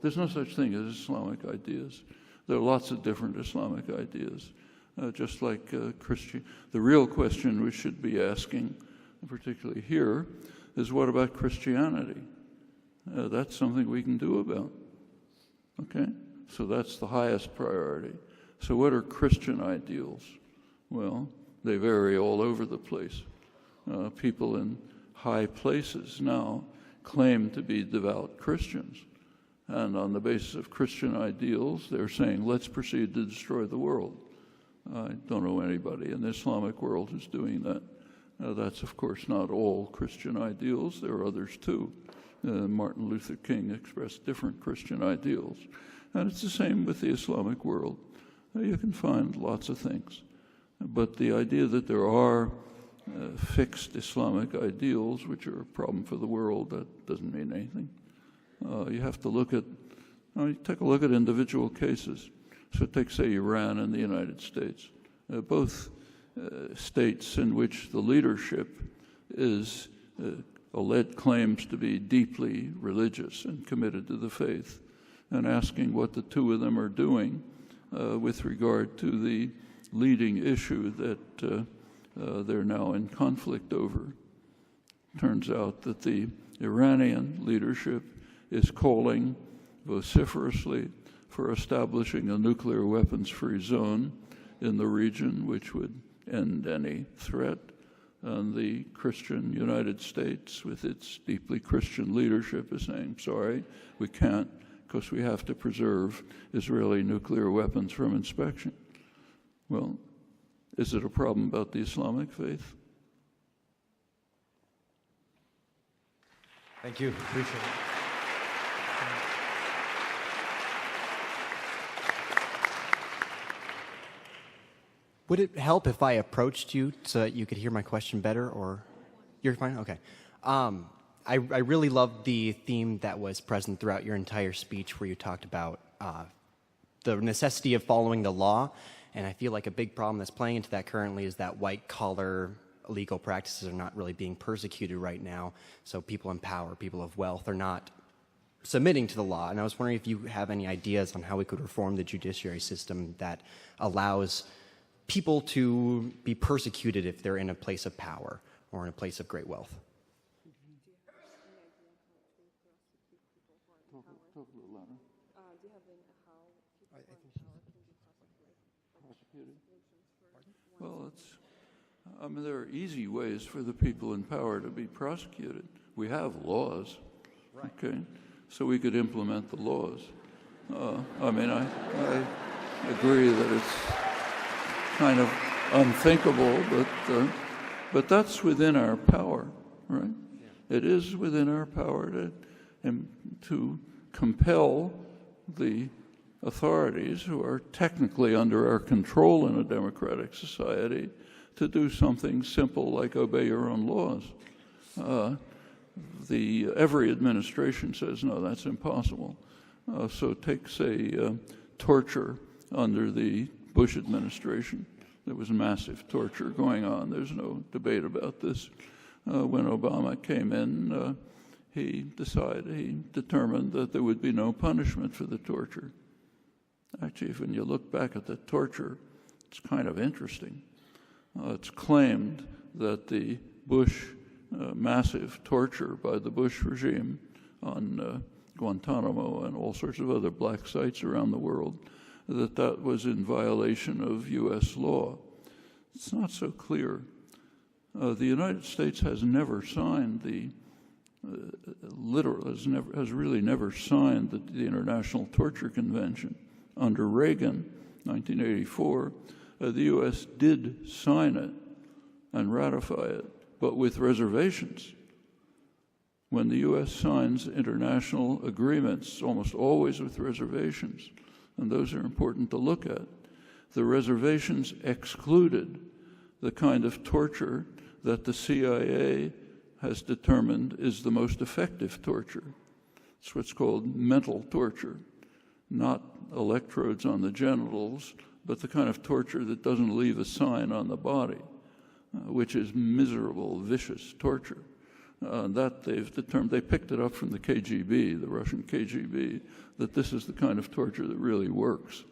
there's no such thing as Islamic ideas. There are lots of different Islamic ideas, just like Christian. The real question we should be asking, particularly here, is what about Christianity? That's something we can do about. Okay? So that's the highest priority. So what are Christian ideals? Well, they vary all over the place. People in high places now claim to be devout Christians. And on the basis of Christian ideals, they're saying, let's proceed to destroy the world. I don't know anybody in the Islamic world who's doing that. That's, of course, not all Christian ideals. There are others, too. Martin Luther King expressed different Christian ideals. And it's the same with the Islamic world. You can find lots of things. But the idea that there are fixed Islamic ideals, which are a problem for the world, that doesn't mean anything. You have to look at, you take a look at individual cases. So take, say, Iran and the United States. Both states in which the leadership is claims to be deeply religious and committed to the faith, and asking what the two of them are doing with regard to the leading issue that they're now in conflict over. Turns out that the Iranian leadership is calling vociferously for establishing a nuclear weapons-free zone in the region, which would end any threat. And the Christian United States, with its deeply Christian leadership, is saying, sorry, we can't, because we have to preserve Israeli nuclear weapons from inspection. Well, is it a problem about the Islamic faith? Thank you. Appreciate it. Would it help if I approached you so that you could hear my question better, or you're fine? Okay. I really loved the theme that was present throughout your entire speech, where you talked about the necessity of following the law. And I feel like a big problem that's playing into that currently is that white-collar legal practices are not really being persecuted right now. So people in power, people of wealth, are not submitting to the law. And I was wondering if you have any ideas on how we could reform the judiciary system that allows people to be persecuted if they're in a place of power or in a place of great wealth. Do you have any how people who are in power can be prosecuted? Well, there are easy ways for the people in power to be prosecuted. We have laws, okay? So we could implement the laws. I agree that it's kind of unthinkable, but that's within our power, right? Yeah. It is within our power to compel the authorities, who are technically under our control in a democratic society, to do something simple like obey your own laws. Every administration says, no, that's impossible. So take, say, torture under the Bush administration. There was massive torture going on. There's no debate about this. When Obama came in, he determined that there would be no punishment for the torture. Actually, when you look back at the torture, it's kind of interesting. It's claimed that the Bush massive torture by the Bush regime on Guantanamo and all sorts of other black sites around the world, that was in violation of U.S. law. It's not so clear. The United States has never signed has really never signed the International Torture Convention. Under Reagan, 1984, the U.S. did sign it and ratify it, but with reservations. When the U.S. signs international agreements, almost always with reservations, and those are important to look at. The reservations excluded the kind of torture that the CIA has determined is the most effective torture. It's what's called mental torture, not electrodes on the genitals, but the kind of torture that doesn't leave a sign on the body, which is miserable, vicious torture. That they've determined, they picked it up from the KGB, the Russian KGB, that this is the kind of torture that really works.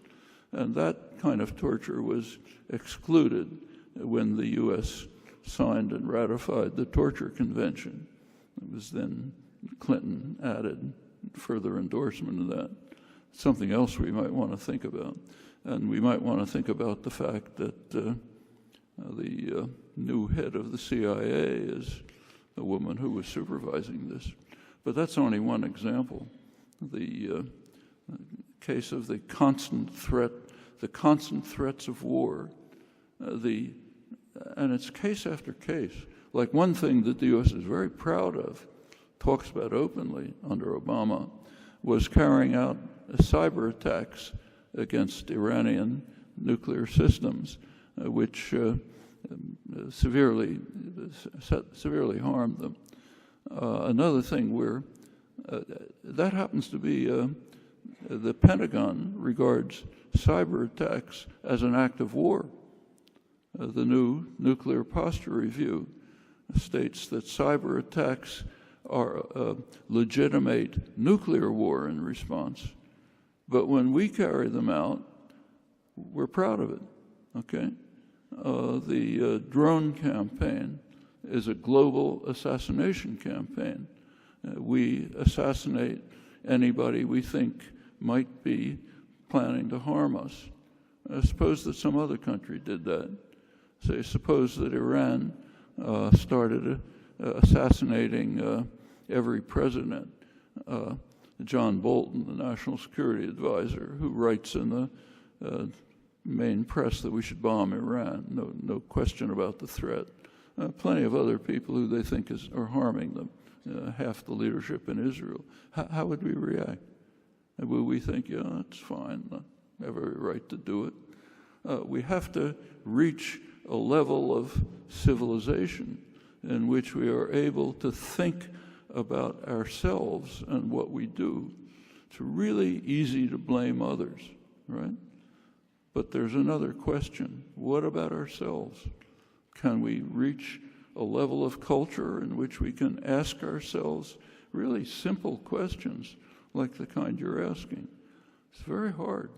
And that kind of torture was excluded when the U.S. signed and ratified the Torture Convention. It was then Clinton added further endorsement of that. Something else we might want to think about. And we might want to think about the fact that the new head of the CIA is a woman who was supervising this. But that's only one example. The case of the constant threats of war, and it's case after case. Like one thing that the U.S. is very proud of, talks about openly under Obama, was carrying out cyber attacks against Iranian nuclear systems, which severely harmed them. Another thing where that happens to be the Pentagon regards cyber attacks as an act of war. The new nuclear posture review states that cyber attacks are legitimate nuclear war in response. But when we carry them out, we're proud of it, okay? The drone campaign is a global assassination campaign. We assassinate anybody we think might be planning to harm us. Suppose that some other country did that. Say, suppose that Iran started assassinating every president. John Bolton, the National Security Advisor, who writes in the main press that we should bomb Iran. No question about the threat. Plenty of other people who they think are harming them. Half the leadership in Israel. How would we react? Will we think, yeah, that's fine, I have every right to do it? We have to reach a level of civilization in which we are able to think about ourselves and what we do. It's really easy to blame others, right? But there's another question. What about ourselves? Can we reach a level of culture in which we can ask ourselves really simple questions like the kind you're asking? It's very hard.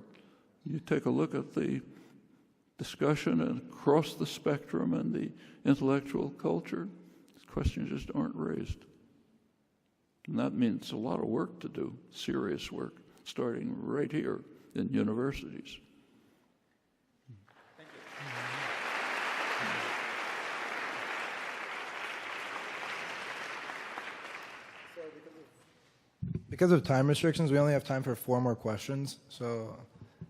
You take a look at the discussion across the spectrum and the intellectual culture, these questions just aren't raised. And that means a lot of work to do, serious work, starting right here in universities. Because of time restrictions, we only have time for 4 more questions. So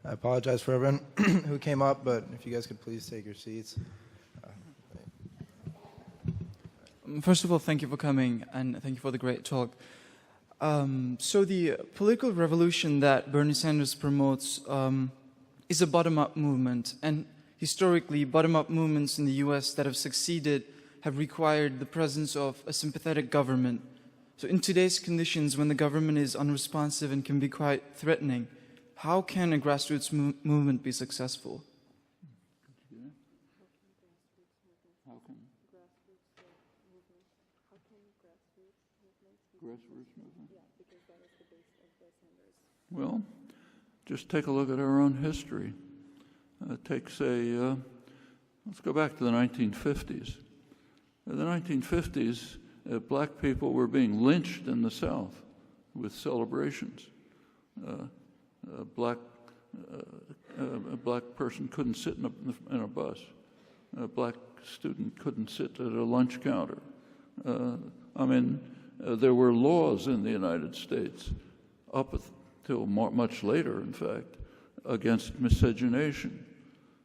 I apologize for everyone who came up, but if you guys could please take your seats. First of all, thank you for coming, and thank you for the great talk. So the political revolution that Bernie Sanders promotes is a bottom-up movement, and historically, bottom-up movements in the US that have succeeded have required the presence of a sympathetic government. So in today's conditions, when the government is unresponsive and can be quite threatening, how can a grassroots movement be successful? Grassroots movement? Yeah, because that is the base of the Sanders. Well, just take a look at our own history. Let's go back to the 1950s. In the 1950s, black people were being lynched in the South with celebrations. A black person couldn't sit in a bus. A black student couldn't sit at a lunch counter. There were laws in the United States up until much later, in fact, against miscegenation,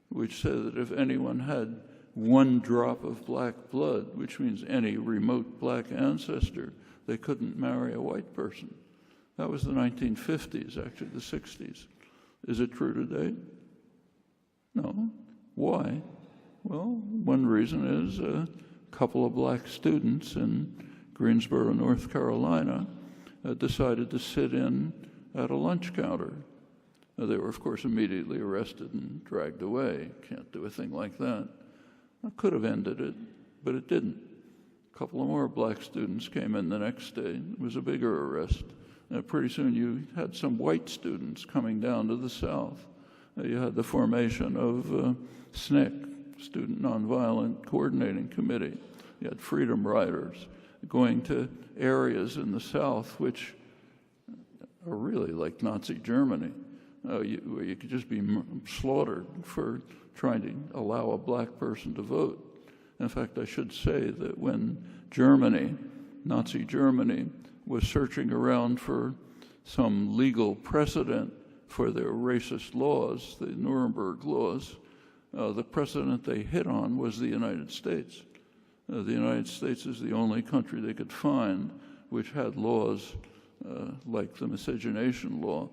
which said that if anyone had 1 drop of black blood, which means any remote black ancestor, they couldn't marry a white person. That was the 1950s, actually the 60s. Is it true today? No. Why? Well, one reason is a couple of black students in Greensboro, North Carolina, decided to sit in at a lunch counter. They were, of course, immediately arrested and dragged away. Can't do a thing like that. I could have ended it, but it didn't. A couple of more black students came in the next day. It was a bigger arrest. Pretty soon you had some white students coming down to the South. You had the formation of SNCC, Student Nonviolent Coordinating Committee. You had freedom riders going to areas in the South which are really like Nazi Germany, where you could just be slaughtered for trying to allow a black person to vote. In fact, I should say that when Germany, Nazi Germany, was searching around for some legal precedent for their racist laws, the Nuremberg laws, the precedent they hit on was the United States. The United States is the only country they could find which had laws like the miscegenation law.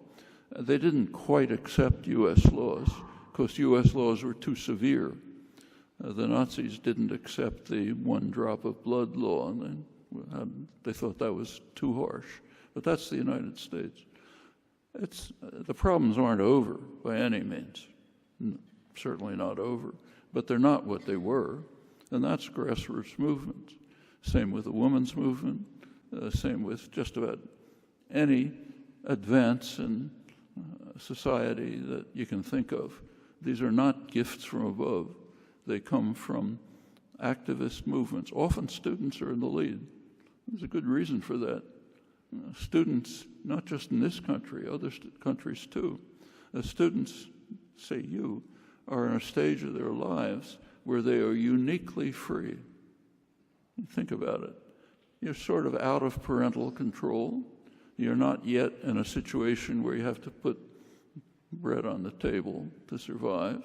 They didn't quite accept U.S. laws because U.S. laws were too severe. The Nazis didn't accept the 1 drop of blood law, and they thought that was too harsh. But that's the United States. The problems aren't over by any means, certainly not over, but they're not what they were, and that's grassroots movements. Same with the women's movement, same with just about any advance in society that you can think of. These are not gifts from above. They come from activist movements. Often students are in the lead. There's a good reason for that. Students, not just in this country, other countries too, students, say you, are in a stage of their lives where they are uniquely free. Think about it. You're sort of out of parental control. You're not yet in a situation where you have to put bread on the table to survive.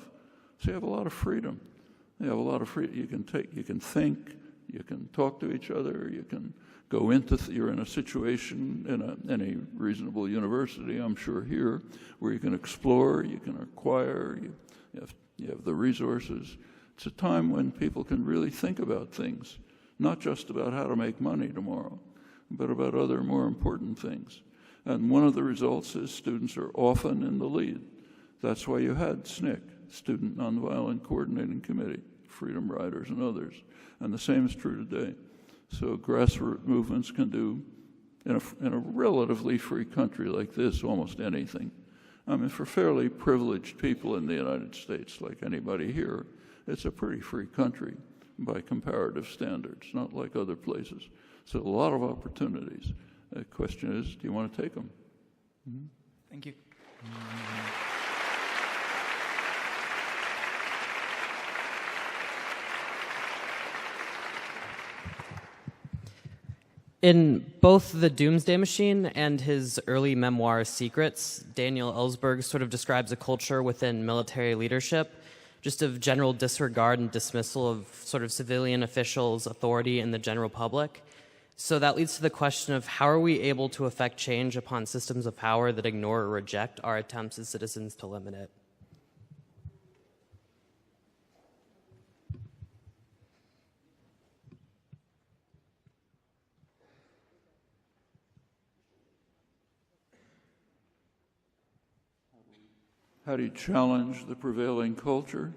So you have a lot of freedom. You have a lot of freedom. You can think, you can talk to each other, you can go into, you're in a situation in any reasonable university, I'm sure here, where you can explore, you can acquire, you have the resources. It's a time when people can really think about things, not just about how to make money tomorrow, but about other more important things. And one of the results is students are often in the lead. That's why you had SNCC, Student Nonviolent Coordinating Committee, Freedom Riders and others. And the same is true today. So grassroots movements can do, in a relatively free country like this, almost anything. I mean, for fairly privileged people in the United States, like anybody here, it's a pretty free country by comparative standards, not like other places. So a lot of opportunities. The question is, do you want to take them? Mm-hmm. Thank you. In both The Doomsday Machine and his early memoir, Secrets, Daniel Ellsberg sort of describes a culture within military leadership, just of general disregard and dismissal of sort of civilian officials, authority, and the general public. So that leads to the question of how are we able to affect change upon systems of power that ignore or reject our attempts as citizens to limit it? How do you challenge the prevailing culture?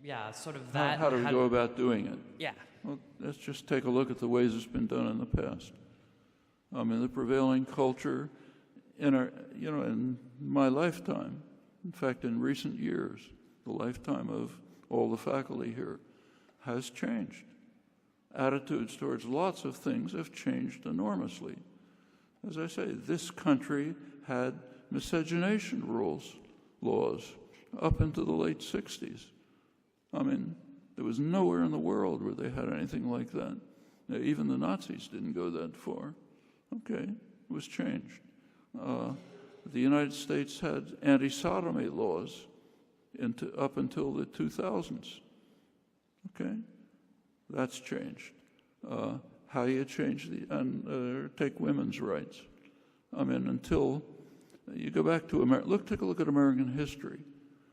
Yeah, sort of that. How do we go about doing it? Yeah. Well, let's just take a look at the ways it's been done in the past. In the prevailing culture, in my lifetime, in fact, in recent years, the lifetime of all the faculty here, has changed. Attitudes towards lots of things have changed enormously. As I say, this country had miscegenation laws up into the late 60s. I mean, there was nowhere in the world where they had anything like that. Now, even the Nazis didn't go that far. Okay, it was changed. The United States had anti-sodomy laws up until the 2000s. Okay, that's changed. How you change take women's rights. I mean, until you go back to take a look at American history.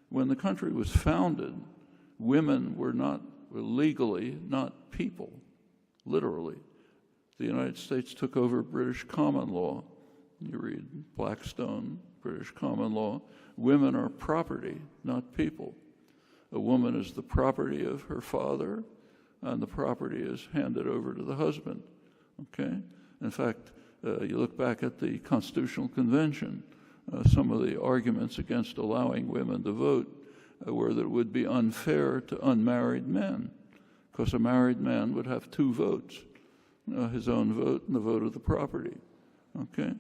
When the country was founded, women were legally not people, literally. The United States took over British common law. You read Blackstone, British common law. Women are property, not people. A woman is the property of her father, and the property is handed over to the husband. Okay? In fact, you look back at the Constitutional Convention, some of the arguments against allowing women to vote were that it would be unfair to unmarried men, because a married man would have two votes, his own vote and the vote of the property. Okay?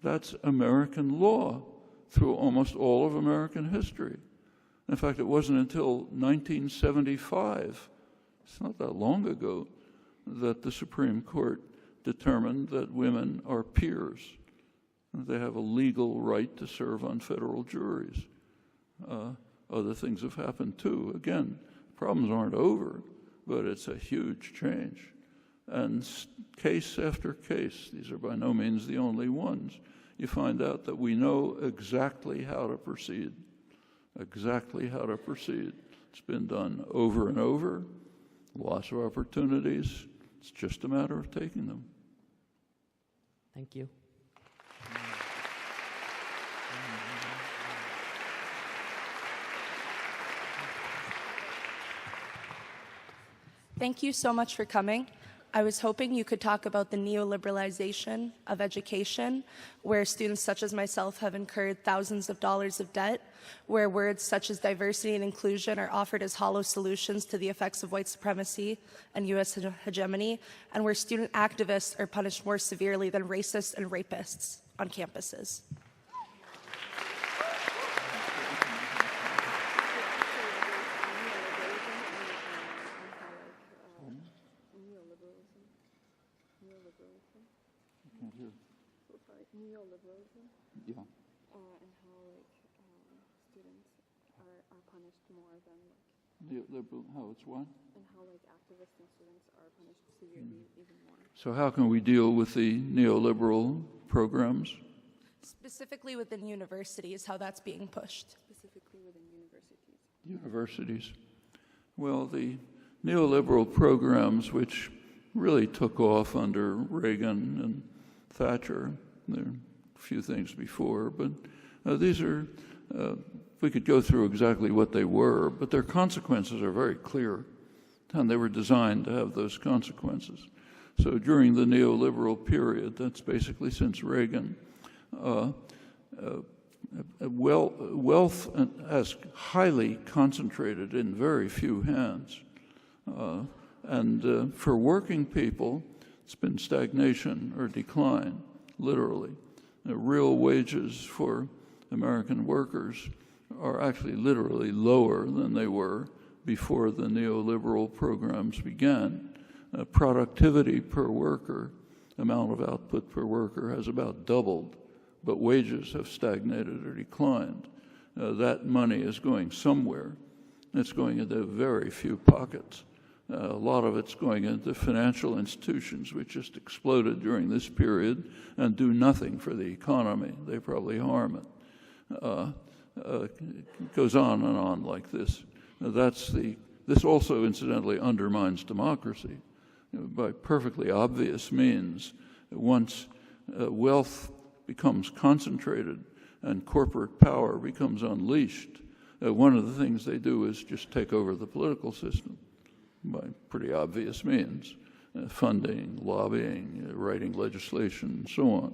That's American law through almost all of American history. In fact, it wasn't until 1975, it's not that long ago, that the Supreme Court determined that women are peers. They have a legal right to serve on federal juries. Other things have happened too. Again, problems aren't over, but it's a huge change. And case after case, these are by no means the only ones, you find out that we know exactly how to proceed. Exactly how to proceed. It's been done over and over. Lots of opportunities. It's just a matter of taking them. Thank you. Thank you so much for coming. I was hoping you could talk about the neoliberalization of education, where students such as myself have incurred thousands of dollars of debt, where words such as diversity and inclusion are offered as hollow solutions to the effects of white supremacy and U.S. hegemony, and where student activists are punished more severely than racists and rapists on campuses. Neoliberalism. Yeah. And how students are punished more than How it's what? and how activists and students are punished severely even more. So how can we deal with the neoliberal programs? Specifically within universities, how that's being pushed. Specifically within universities. Universities. Well, the neoliberal programs, which really took off under Reagan and Thatcher. There are a few things before, but these are, we could go through exactly what they were, but their consequences are very clear, and they were designed to have those consequences. So during the neoliberal period, that's basically since Reagan, wealth has highly concentrated in very few hands. And for working people, it's been stagnation or decline, literally. Real wages for American workers are actually literally lower than they were before the neoliberal programs began. Productivity per worker, amount of output per worker, has about doubled, but wages have stagnated or declined. That money is going somewhere. It's going into very few pockets. A lot of it's going into financial institutions, which just exploded during this period and do nothing for the economy. They probably harm it. It goes on and on like this. This also incidentally undermines democracy by perfectly obvious means. Once wealth becomes concentrated and corporate power becomes unleashed, one of the things they do is just take over the political system by pretty obvious means, funding, lobbying, writing legislation, and so on.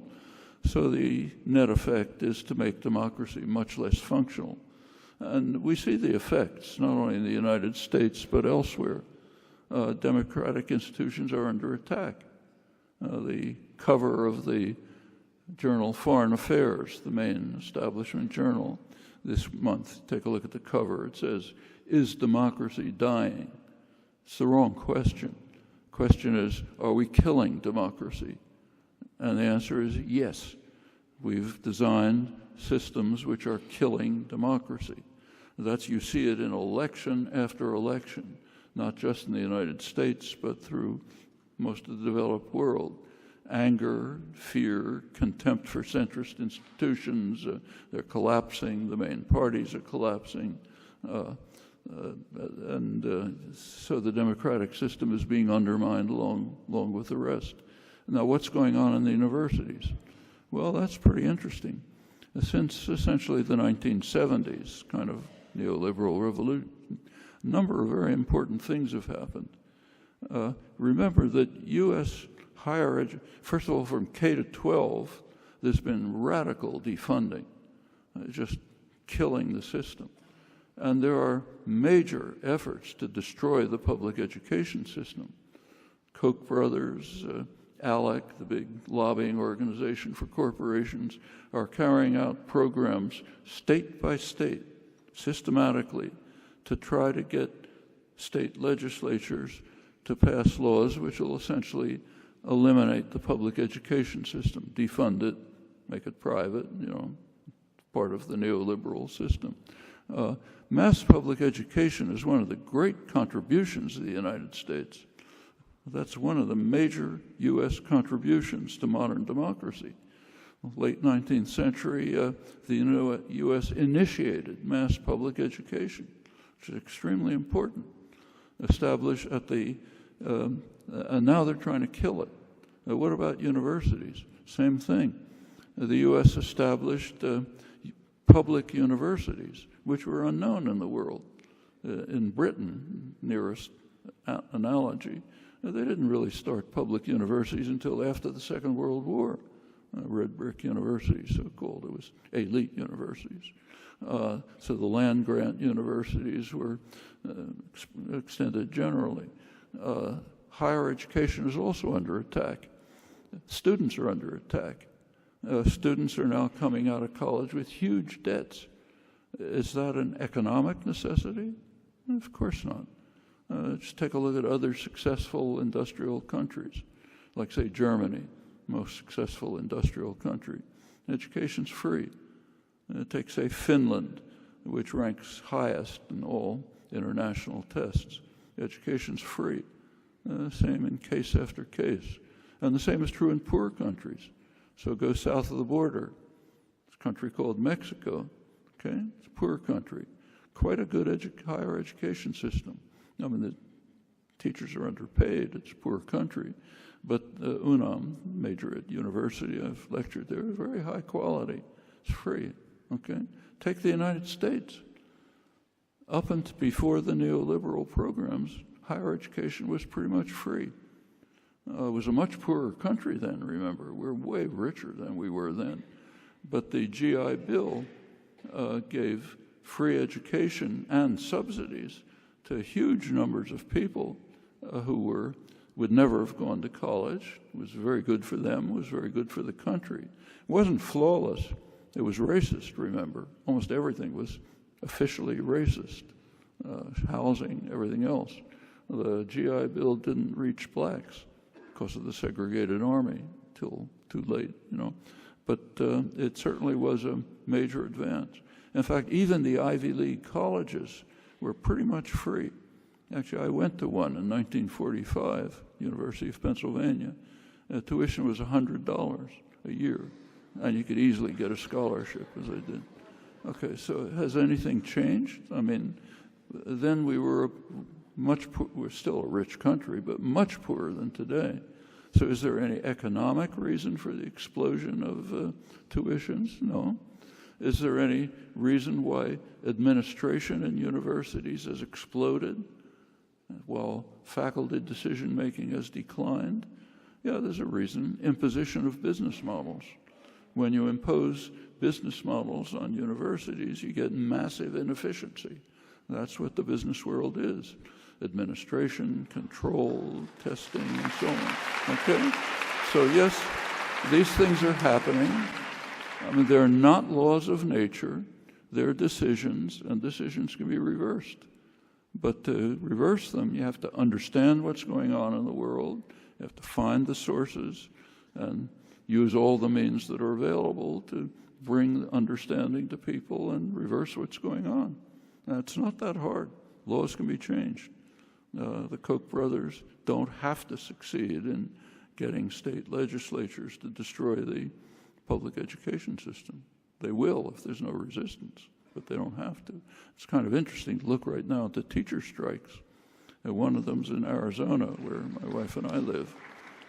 So the net effect is to make democracy much less functional. And we see the effects, not only in the United States, but elsewhere. Democratic institutions are under attack. The cover of the journal Foreign Affairs, the main establishment journal, this month, take a look at the cover. It says, "Is democracy dying?" It's the wrong question. The question is, are we killing democracy? And the answer is yes. We've designed systems which are killing democracy. You see it in election after election, not just in the United States, but through most of the developed world. Anger, fear, contempt for centrist institutions, they're collapsing, the main parties are collapsing, so the democratic system is being undermined along with the rest. Now, what's going on in the universities? Well, that's pretty interesting. Since essentially the 1970s, kind of neoliberal revolution, a number of very important things have happened. Remember that U.S. higher education, first of all, from K to 12, there's been radical defunding, just killing the system. And there are major efforts to destroy the public education system. Koch brothers, ALEC, the big lobbying organization for corporations, are carrying out programs state by state, systematically, to try to get state legislatures to pass laws which will essentially eliminate the public education system, defund it, make it private, part of the neoliberal system. Mass public education is one of the great contributions of the United States. That's one of the major U.S. contributions to modern democracy. Late 19th century, the U.S. initiated mass public education, which is extremely important. Established at the, and now they're trying to kill it. What about universities? Same thing. The U.S. established public universities, which were unknown in the world. In Britain, nearest analogy, they didn't really start public universities until after the Second World War. Red brick universities, so-called. It was elite universities. So the land-grant universities were extended generally. Higher education is also under attack. Students are under attack. Students are now coming out of college with huge debts. Is that an economic necessity? Of course not. Just take a look at other successful industrial countries, like, say, Germany, most successful industrial country. Education's free. Take, say, Finland, which ranks highest in all international tests. Education's free. Same in case after case. And the same is true in poor countries. So go south of the border. It's a country called Mexico. Okay? It's a poor country. Quite a good higher education system. I mean, the Teachers are underpaid. It's a poor country. But UNAM, major at university, I've lectured there, is very high quality. It's free, okay? Take the United States. Up until before the neoliberal programs, higher education was pretty much free. It was a much poorer country then, remember. We're way richer than we were then. But the GI Bill gave free education and subsidies to huge numbers of people who would never have gone to college. It was very good for them. It was very good for the country. It wasn't flawless. It was racist, remember. Almost everything was officially racist. Housing, everything else. The GI Bill didn't reach blacks because of the segregated army till too late, you know. But it certainly was a major advance. In fact, even the Ivy League colleges were pretty much free. Actually, I went to one in 1945, University of Pennsylvania. Tuition was $100 a year, and you could easily get a scholarship, as I did. Okay, so has anything changed? I mean, then we were we're still a rich country, but much poorer than today. So is there any economic reason for the explosion of tuitions? No. Is there any reason why administration in universities has exploded while faculty decision-making has declined? Yeah, there's a reason. Imposition of business models. When you impose business models on universities, you get massive inefficiency. That's what the business world is. Administration, control, testing, and so on. Okay? So yes, these things are happening. I mean, they're not laws of nature. They're decisions, and decisions can be reversed. But to reverse them, you have to understand what's going on in the world. You have to find the sources and use all the means that are available to bring understanding to people and reverse what's going on. Now, it's not that hard. Laws can be changed. The Koch brothers don't have to succeed in getting state legislatures to destroy the public education system. They will if there's no resistance, but they don't have to. It's kind of interesting to look right now at the teacher strikes. One of them's in Arizona, where my wife and I live.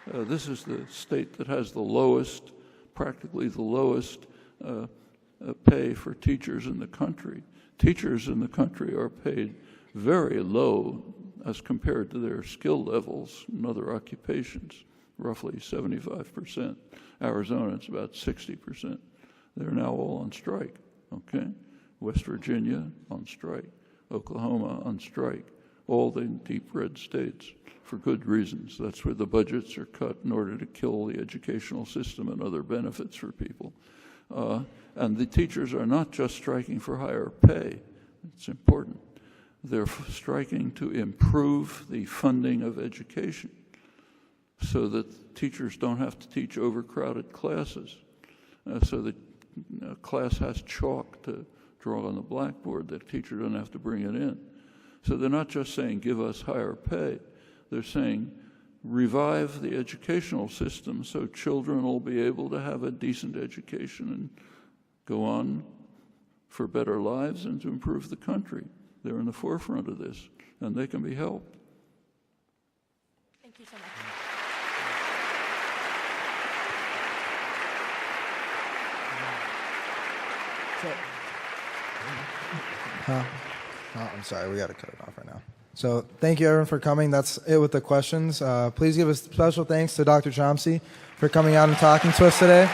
This is the state that has the lowest, practically the lowest pay for teachers in the country. Teachers in the country are paid very low as compared to their skill levels in other occupations, roughly 75%. Arizona, it's about 60%. They're now all on strike, okay? West Virginia on strike, Oklahoma on strike, all the deep red states for good reasons. That's where the budgets are cut in order to kill the educational system and other benefits for people. And the teachers are not just striking for higher pay. It's important. They're striking to improve the funding of education so that teachers don't have to teach overcrowded classes, so that a class has chalk to draw on the blackboard. The teacher doesn't have to bring it in. So they're not just saying, give us higher pay. They're saying, revive the educational system so children will be able to have a decent education and go on for better lives and to improve the country. They're in the forefront of this, and they can be helped. Thank you so much. I'm sorry, we got to cut it off right now. So thank you, everyone, for coming. That's it with the questions. Please give a special thanks to Dr. Chomsky for coming out and talking to us today.